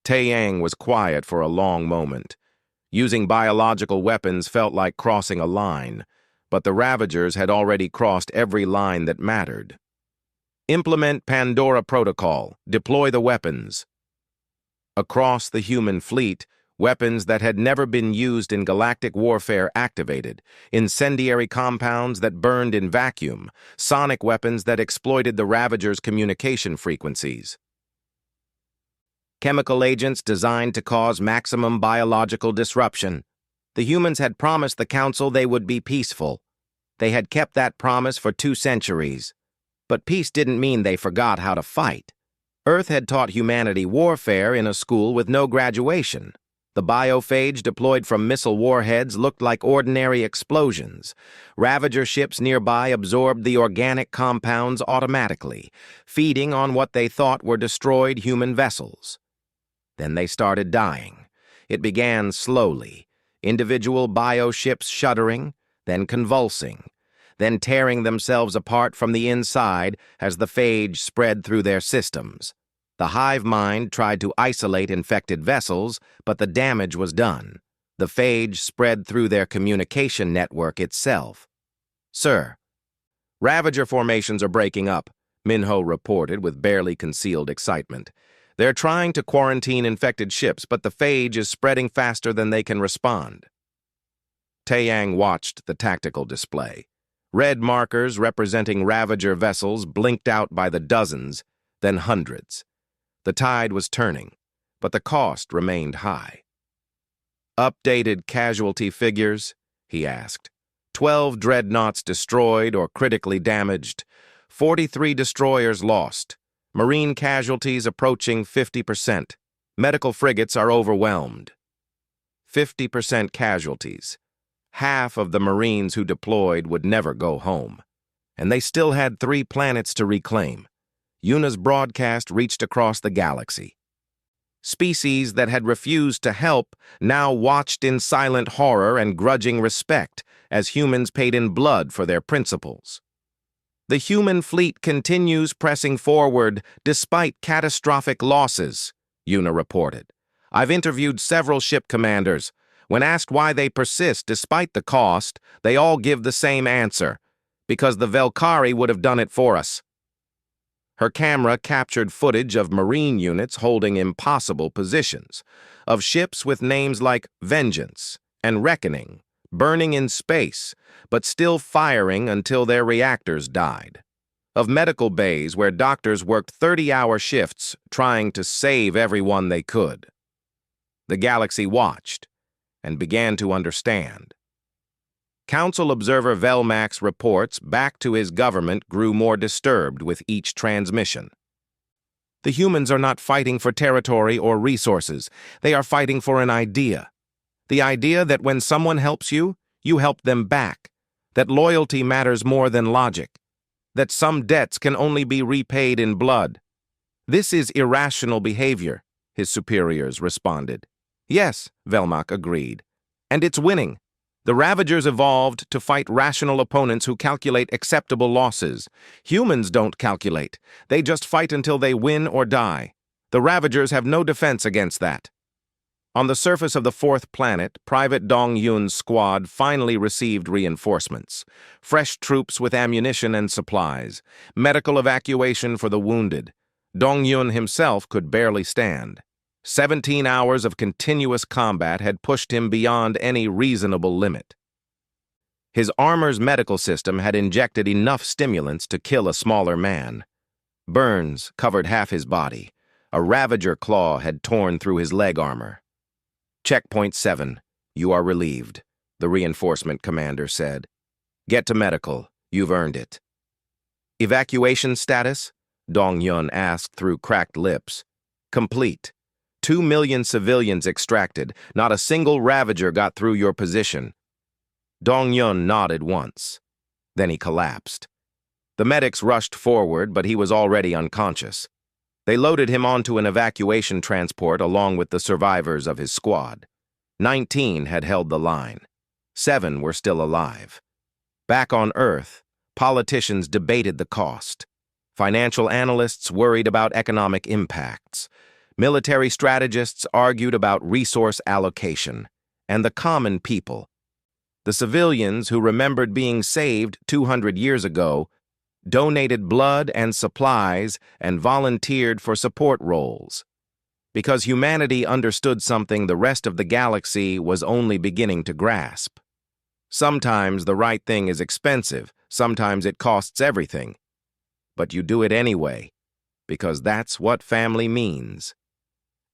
Taeyang was quiet for a long moment. Using biological weapons felt like crossing a line, but the Ravagers had already crossed every line that mattered. "Implement Pandora Protocol. Deploy the weapons." Across the human fleet, weapons that had never been used in galactic warfare activated, incendiary compounds that burned in vacuum, sonic weapons that exploited the Ravagers' communication frequencies. Chemical agents designed to cause maximum biological disruption. The humans had promised the Council they would be peaceful. They had kept that promise for 2 centuries. But peace didn't mean they forgot how to fight. Earth had taught humanity warfare in a school with no graduation. The biophage deployed from missile warheads looked like ordinary explosions. Ravager ships nearby absorbed the organic compounds automatically, feeding on what they thought were destroyed human vessels. Then they started dying. It began slowly, individual bioships shuddering, then convulsing, then tearing themselves apart from the inside as the phage spread through their systems. The hive mind tried to isolate infected vessels, but the damage was done. The phage spread through their communication network itself. "Sir." Ravager formations are breaking up, Minho reported with barely concealed excitement. They're trying to quarantine infected ships, but the phage is spreading faster than they can respond. Taeyang watched the tactical display. Red markers representing Ravager vessels blinked out by the dozens, then hundreds. The tide was turning, but the cost remained high. Updated casualty figures? He asked. 12 dreadnoughts destroyed or critically damaged, 43 destroyers lost, marine casualties approaching 50%. Medical frigates are overwhelmed. 50% casualties. Half of the Marines who deployed would never go home. And they still had 3 planets to reclaim. Yuna's broadcast reached across the galaxy. Species that had refused to help now watched in silent horror and grudging respect as humans paid in blood for their principles. The human fleet continues pressing forward despite catastrophic losses, Yuna reported. I've interviewed several ship commanders. When asked why they persist despite the cost, they all give the same answer. Because the Velkari would have done it for us. Her camera captured footage of Marine units holding impossible positions, of ships with names like Vengeance and Reckoning, burning in space, but still firing until their reactors died, of medical bays where doctors worked 30-hour shifts trying to save everyone they could. The galaxy watched and began to understand. Council observer Velmax reports back to his government grew more disturbed with each transmission. The humans are not fighting for territory or resources. They are fighting for an idea. The idea that when someone helps you, you help them back. That loyalty matters more than logic. That some debts can only be repaid in blood. This is irrational behavior, his superiors responded. Yes, Velmac agreed. And it's winning. The Ravagers evolved to fight rational opponents who calculate acceptable losses. Humans don't calculate. They just fight until they win or die. The Ravagers have no defense against that. On the surface of the 4th planet, Private Dong Yun's squad finally received reinforcements. Fresh troops with ammunition and supplies. Medical evacuation for the wounded. Dong Yun himself could barely stand. 17 hours of continuous combat had pushed him beyond any reasonable limit. His armor's medical system had injected enough stimulants to kill a smaller man. Burns covered half his body. A Ravager claw had torn through his leg armor. Checkpoint 7. You are relieved, the reinforcement commander said. Get to medical. You've earned it. Evacuation status? Dong Yun asked through cracked lips. Complete. 2 million civilians extracted. Not a single Ravager got through your position. Dong Yun nodded once. Then he collapsed. The medics rushed forward, but he was already unconscious. They loaded him onto an evacuation transport along with the survivors of his squad. 19 had held the line. 7 were still alive. Back on Earth, politicians debated the cost. Financial analysts worried about economic impacts. Military strategists argued about resource allocation, and the common people, the civilians who remembered being saved 200 years ago, donated blood and supplies and volunteered for support roles. Because humanity understood something the rest of the galaxy was only beginning to grasp. Sometimes the right thing is expensive, sometimes it costs everything. But you do it anyway, because that's what family means.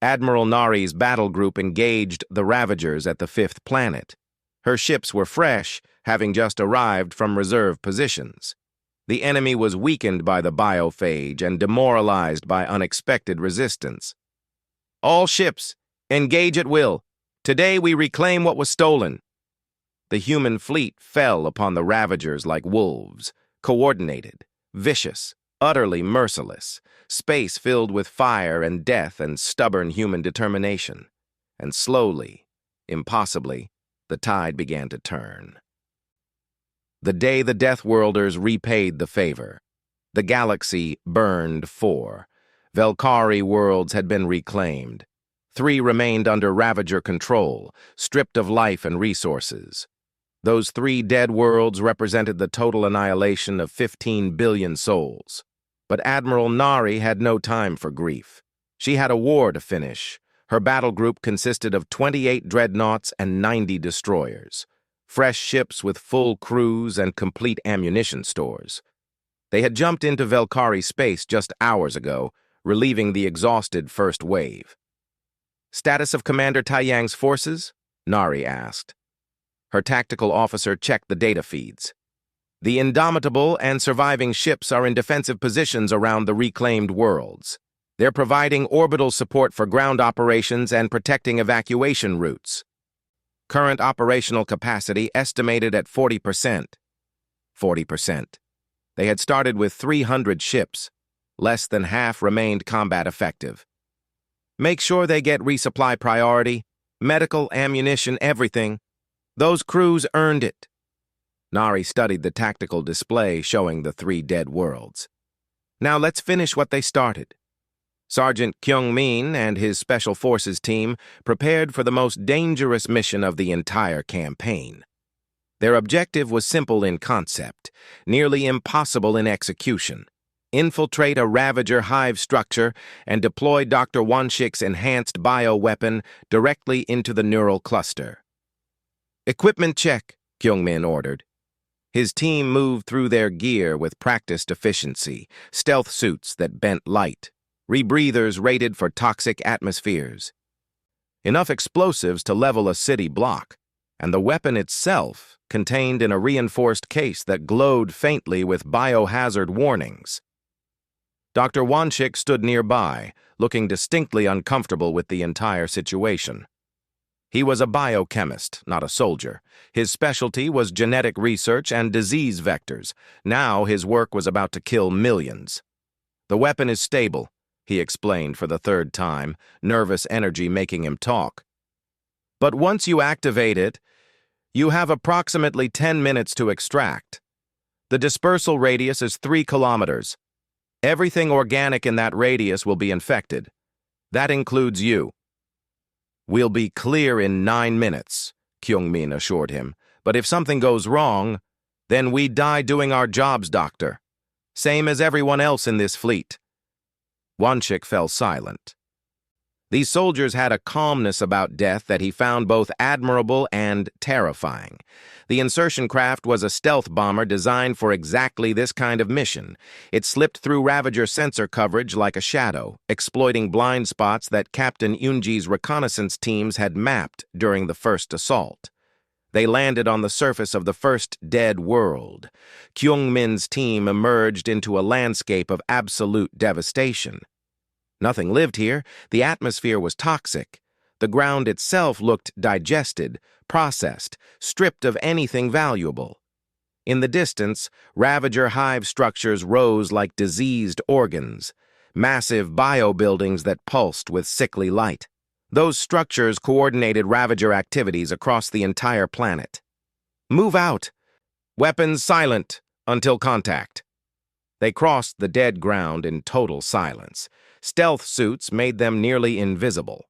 Admiral Nari's battle group engaged the Ravagers at the 5th planet. Her ships were fresh, having just arrived from reserve positions. The enemy was weakened by the biophage and demoralized by unexpected resistance. All ships, engage at will. Today we reclaim what was stolen. The human fleet fell upon the Ravagers like wolves, coordinated, vicious, utterly merciless, space filled with fire and death and stubborn human determination. And slowly, impossibly, the tide began to turn. The day the Deathworlders repaid the favor, the galaxy burned 4. Velkari worlds had been reclaimed. 3 remained under Ravager control, stripped of life and resources. Those 3 dead worlds represented the total annihilation of 15 billion souls. But Admiral Nari had no time for grief. She had a war to finish. Her battle group consisted of 28 dreadnoughts and 90 destroyers, fresh ships with full crews and complete ammunition stores. They had jumped into Velkari space just hours ago, relieving the exhausted first wave. "Status of Commander Taiyang's forces?" Nari asked. Her tactical officer checked the data feeds. "The Indomitable and surviving ships are in defensive positions around the reclaimed worlds. They're providing orbital support for ground operations and protecting evacuation routes. Current operational capacity estimated at 40%. 40%. They had started with 300 ships. Less than half remained combat effective. Make sure they get resupply priority, medical, ammunition, everything. Those crews earned it." Nari studied the tactical display showing the 3 dead worlds. "Now let's finish what they started." Sergeant Kyung-min and his Special Forces team prepared for the most dangerous mission of the entire campaign. Their objective was simple in concept, nearly impossible in execution: infiltrate a Ravager hive structure and deploy Dr. Wanshik's enhanced bioweapon directly into the neural cluster. "Equipment check," Kyung-min ordered. His team moved through their gear with practiced efficiency: stealth suits that bent light, rebreathers rated for toxic atmospheres, enough explosives to level a city block, and the weapon itself contained in a reinforced case that glowed faintly with biohazard warnings. Dr. Wanshik stood nearby, looking distinctly uncomfortable with the entire situation. He was a biochemist, not a soldier. His specialty was genetic research and disease vectors. Now his work was about to kill millions. "The weapon is stable," he explained for the 3rd time, nervous energy making him talk. "But once you activate it, you have approximately 10 minutes to extract. The dispersal radius is 3 kilometers. Everything organic in that radius will be infected. That includes you." "We'll be clear in 9 minutes, Kyung-min assured him. "But if something goes wrong, then we die doing our jobs, Doctor. Same as everyone else in this fleet." Wanshik fell silent. These soldiers had a calmness about death that he found both admirable and terrifying. The insertion craft was a stealth bomber designed for exactly this kind of mission. It slipped through Ravager sensor coverage like a shadow, exploiting blind spots that Captain Yunji's reconnaissance teams had mapped during the first assault. They landed on the surface of the first dead world. Kyung-min's team emerged into a landscape of absolute devastation. Nothing lived here. The atmosphere was toxic. The ground itself looked digested, processed, stripped of anything valuable. In the distance, Ravager hive structures rose like diseased organs, massive bio-buildings that pulsed with sickly light. Those structures coordinated Ravager activities across the entire planet. "Move out! Weapons silent until contact." They crossed the dead ground in total silence. Stealth suits made them nearly invisible.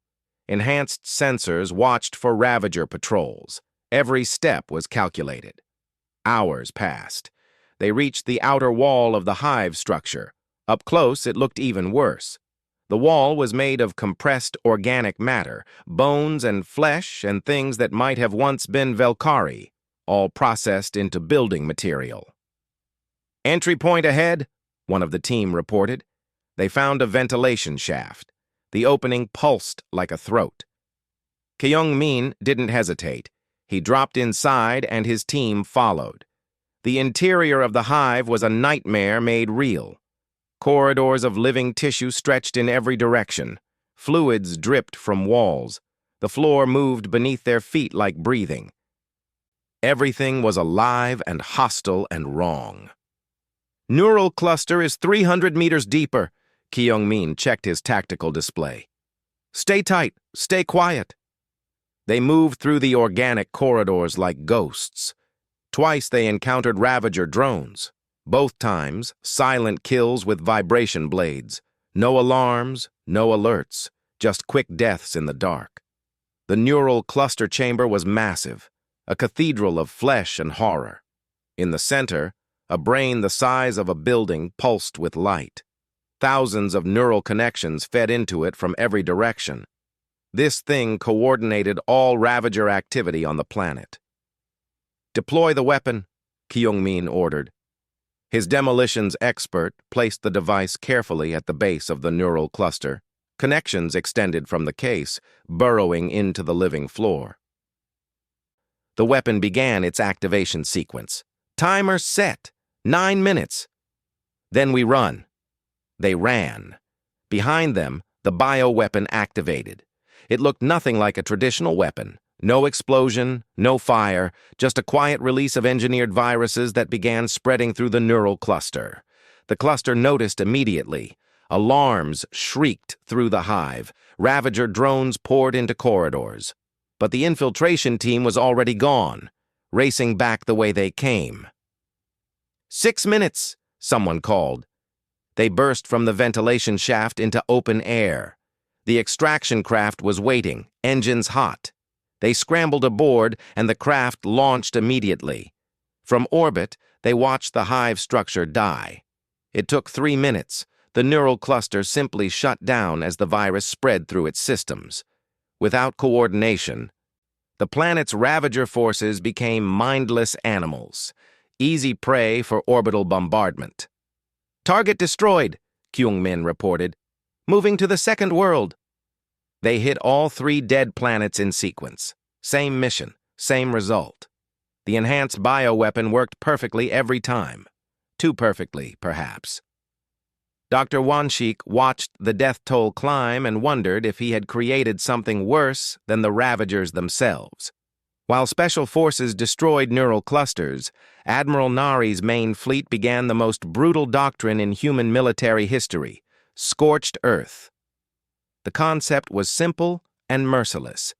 Enhanced sensors watched for Ravager patrols. Every step was calculated. Hours passed. They reached the outer wall of the hive structure. Up close, it looked even worse. The wall was made of compressed organic matter, bones and flesh and things that might have once been Velkari, all processed into building material. "Entry point ahead," one of the team reported. They found a ventilation shaft. The opening pulsed like a throat. Kyung-min didn't hesitate. He dropped inside and his team followed. The interior of the hive was a nightmare made real. Corridors of living tissue stretched in every direction. Fluids dripped from walls. The floor moved beneath their feet like breathing. Everything was alive and hostile and wrong. "Neural cluster is 300 meters deeper." Kyung-min checked his tactical display. "Stay tight, stay quiet." They moved through the organic corridors like ghosts. Twice they encountered Ravager drones. Both times, silent kills with vibration blades. No alarms, no alerts, just quick deaths in the dark. The neural cluster chamber was massive. a cathedral of flesh and horror. In the center, a brain the size of a building pulsed with light. Thousands of neural connections fed into it from every direction. This thing coordinated all Ravager activity on the planet. "Deploy the weapon," Kyung-min ordered. His demolitions expert placed the device carefully at the base of the neural cluster. Connections extended from the case, burrowing into the living floor. The weapon began its activation sequence. "Timer set. 9 minutes. Then we run." They ran. Behind them, the bioweapon activated. It looked nothing like a traditional weapon. No explosion, no fire, just a quiet release of engineered viruses that began spreading through the neural cluster. The cluster noticed immediately. Alarms shrieked through the hive. Ravager drones poured into corridors. But the infiltration team was already gone, racing back the way they came. 6 minutes, someone called. They burst from the ventilation shaft into open air. The extraction craft was waiting, engines hot. They scrambled aboard, and the craft launched immediately. From orbit, they watched the hive structure die. It took 3 minutes. The neural cluster simply shut down as the virus spread through its systems. Without coordination, the planet's Ravager forces became mindless animals, easy prey for orbital bombardment. "Target destroyed," Kyung-min reported. "Moving to the second world." They hit all 3 dead planets in sequence. Same mission, same result. The enhanced bioweapon worked perfectly every time. Too perfectly, perhaps. Dr. Wanshik watched the death toll climb and wondered if he had created something worse than the Ravagers themselves. While Special Forces destroyed neural clusters, Admiral Nari's main fleet began the most brutal doctrine in human military history: scorched Earth. The concept was simple and merciless.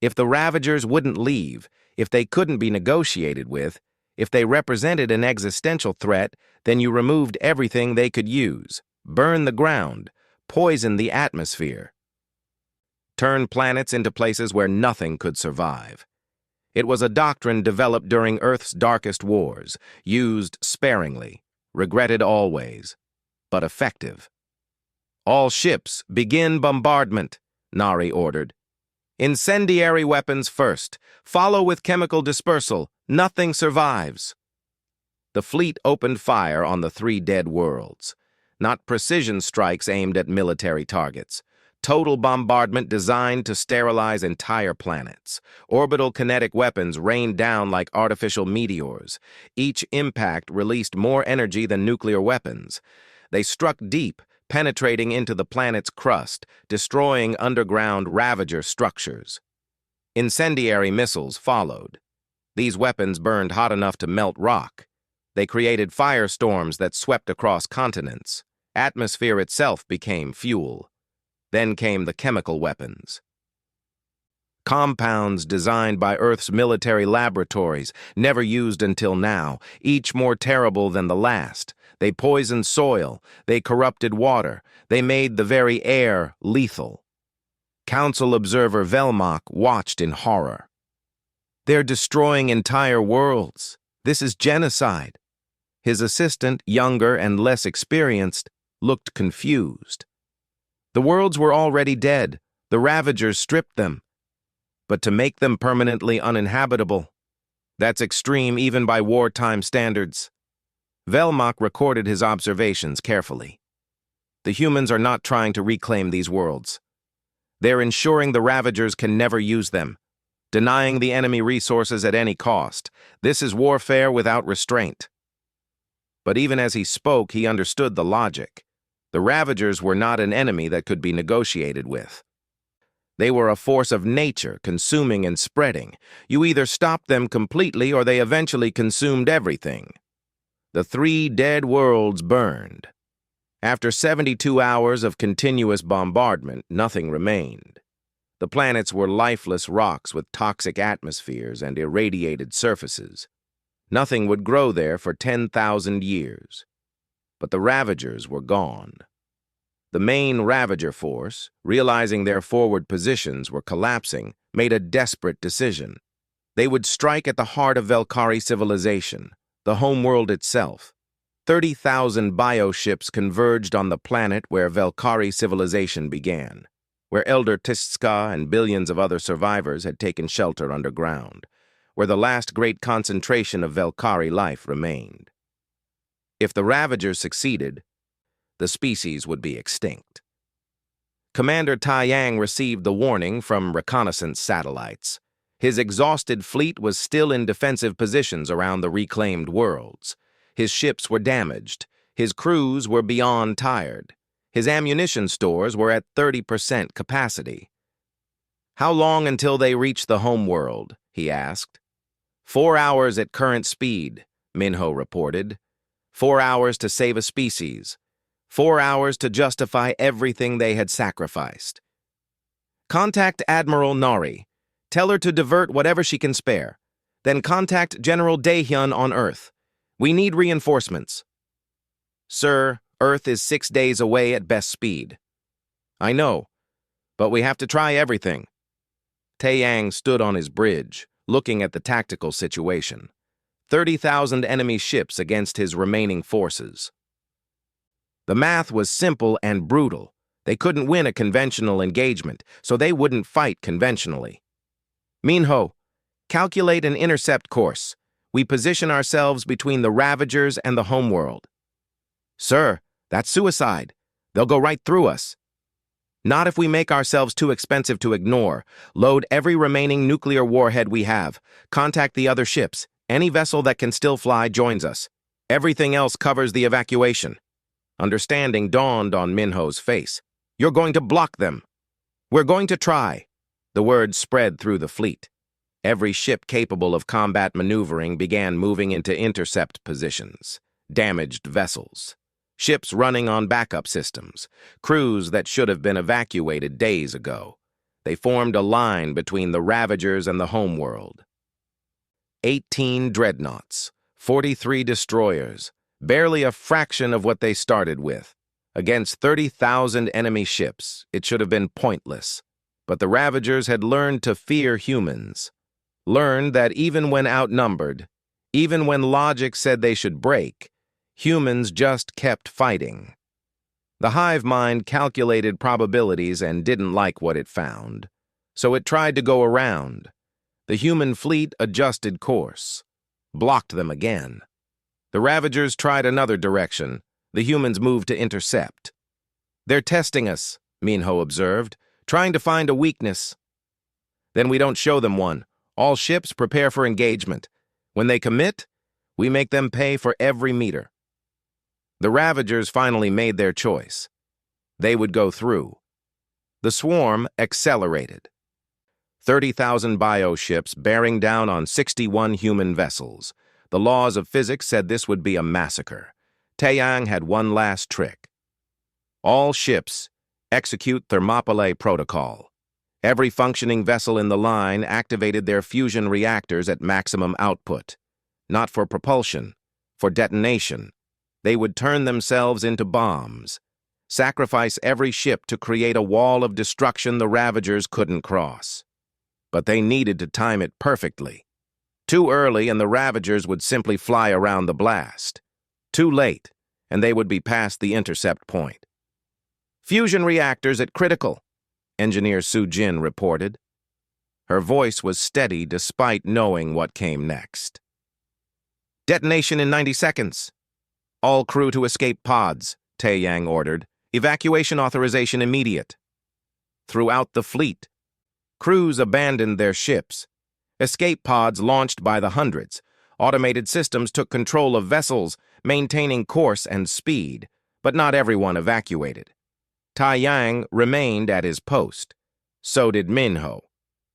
If the Ravagers wouldn't leave, if they couldn't be negotiated with, if they represented an existential threat, then you removed everything they could use, burn the ground, poison the atmosphere, turn planets into places where nothing could survive. It was a doctrine developed during Earth's darkest wars, used sparingly, regretted always, but effective. "All ships, begin bombardment," Nari ordered. "Incendiary weapons first. Follow with chemical dispersal. Nothing survives." The fleet opened fire on the 3 dead worlds. Not precision strikes aimed at military targets. Total bombardment designed to sterilize entire planets. Orbital kinetic weapons rained down like artificial meteors. Each impact released more energy than nuclear weapons. They struck deep, penetrating into the planet's crust, destroying underground Ravager structures. Incendiary missiles followed. These weapons burned hot enough to melt rock. They created firestorms that swept across continents. Atmosphere itself became fuel. Then came the chemical weapons. Compounds designed by Earth's military laboratories, never used until now, each more terrible than the last. They poisoned soil, they corrupted water, they made the very air lethal. Council observer Velmach watched in horror. "They're destroying entire worlds. This is genocide." His assistant, younger and less experienced, looked confused. The worlds were already dead. The Ravagers stripped them. But to make them permanently uninhabitable, that's extreme even by wartime standards. Velmach recorded his observations carefully. The humans are not trying to reclaim these worlds. They're ensuring the Ravagers can never use them, denying the enemy resources at any cost. This is warfare without restraint. But even as he spoke, he understood the logic. The Ravagers were not an enemy that could be negotiated with. They were a force of nature, consuming and spreading. You either stopped them completely or they eventually consumed everything. The 3 dead worlds burned. After 72 hours of continuous bombardment, nothing remained. The planets were lifeless rocks with toxic atmospheres and irradiated surfaces. Nothing would grow there for 10,000 years. But the Ravagers were gone. The main Ravager force, realizing their forward positions were collapsing, made a desperate decision. They would strike at the heart of Velkari civilization, the homeworld itself. 30,000 bioships converged on the planet where Velkari civilization began, where Elder Tistska and billions of other survivors had taken shelter underground, where the last great concentration of Velkari life remained. If the Ravagers succeeded, the species would be extinct. Commander Tai Yang received the warning from reconnaissance satellites. His exhausted fleet was still in defensive positions around the reclaimed worlds. His ships were damaged. His crews were beyond tired. His ammunition stores were at 30% capacity. "How long until they reach the homeworld?" he asked. 4 hours at current speed, Minho reported. 4 hours to save a species. 4 hours to justify everything they had sacrificed. "Contact Admiral Nari. Tell her to divert whatever she can spare. Then contact General Daehyun on Earth. We need reinforcements." "Sir, Earth is 6 days away at best speed." "I know, but we have to try everything." Taeyang stood on his bridge, looking at the tactical situation. 30,000 enemy ships against his remaining forces. The math was simple and brutal. They couldn't win a conventional engagement, so they wouldn't fight conventionally. "Minho, calculate an intercept course. We position ourselves between the Ravagers and the homeworld." "Sir, that's suicide. They'll go right through us." "Not if we make ourselves too expensive to ignore. Load every remaining nuclear warhead we have. Contact the other ships. Any vessel that can still fly joins us. Everything else covers the evacuation." Understanding dawned on Minho's face. "You're going to block them." "We're going to try." The word spread through the fleet. Every ship capable of combat maneuvering began moving into intercept positions. Damaged vessels. Ships running on backup systems. Crews that should have been evacuated days ago. They formed a line between the Ravagers and the homeworld. 18 dreadnoughts. 43 destroyers. Barely a fraction of what they started with. Against 30,000 enemy ships, it should have been pointless. But the Ravagers had learned to fear humans. Learned that even when outnumbered, even when logic said they should break, humans just kept fighting. The hive mind calculated probabilities and didn't like what it found. So it tried to go around. The human fleet adjusted course. Blocked them again. The Ravagers tried another direction. The humans moved to intercept. "They're testing us," Minho observed, "trying to find a weakness." "Then we don't show them one. All ships prepare for engagement. When they commit, we make them pay for every meter." The Ravagers finally made their choice. They would go through. The swarm accelerated. 30,000 bioships bearing down on 61 human vessels. The laws of physics said this would be a massacre. Taeyang had one last trick. "All ships, execute Thermopylae Protocol." Every functioning vessel in the line activated their fusion reactors at maximum output. Not for propulsion, for detonation. They would turn themselves into bombs. Sacrifice every ship to create a wall of destruction the Ravagers couldn't cross. But they needed to time it perfectly. Too early and the Ravagers would simply fly around the blast. Too late, and they would be past the intercept point. "Fusion reactors at critical," Engineer Su Jin reported. Her voice was steady despite knowing what came next. "Detonation in 90 seconds. All crew to escape pods," Taeyang ordered. "Evacuation authorization immediate." Throughout the fleet, crews abandoned their ships. Escape pods launched by the hundreds. Automated systems took control of vessels, maintaining course and speed, but not everyone evacuated. Taeyang remained at his post. So did Minho.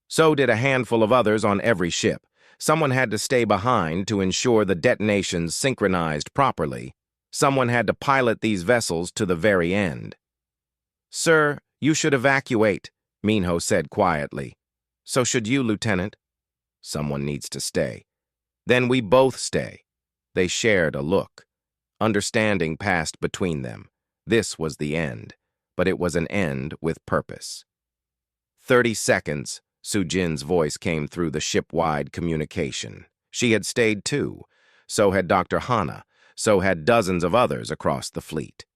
So did a handful of others on every ship. Someone had to stay behind to ensure the detonations synchronized properly. Someone had to pilot these vessels to the very end. "Sir, you should evacuate," Minho said quietly. "So should you, Lieutenant." "Someone needs to stay." "Then we both stay." They shared a look. Understanding passed between them. This was the end, but it was an end with purpose. 30 seconds, Sujin's voice came through the ship-wide communication. She had stayed too. So had Dr. Hana. So had dozens of others across the fleet.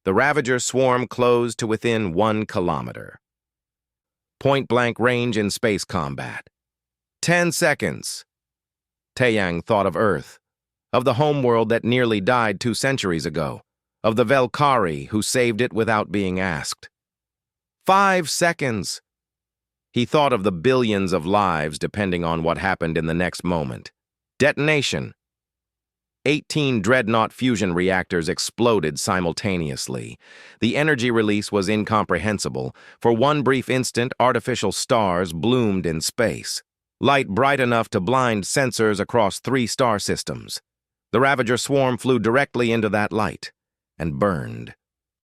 The Ravager swarm closed to within 1 kilometer. Point-blank range in space combat. 10 seconds. Taeyang thought of Earth, of the homeworld that nearly died 2 centuries ago, of the Velkari who saved it without being asked. 5 seconds. He thought of the billions of lives depending on what happened in the next moment. Detonation. 18 dreadnought fusion reactors exploded simultaneously. The energy release was incomprehensible. For one brief instant, artificial stars bloomed in space. Light bright enough to blind sensors across 3 star systems. The Ravager swarm flew directly into that light and burned.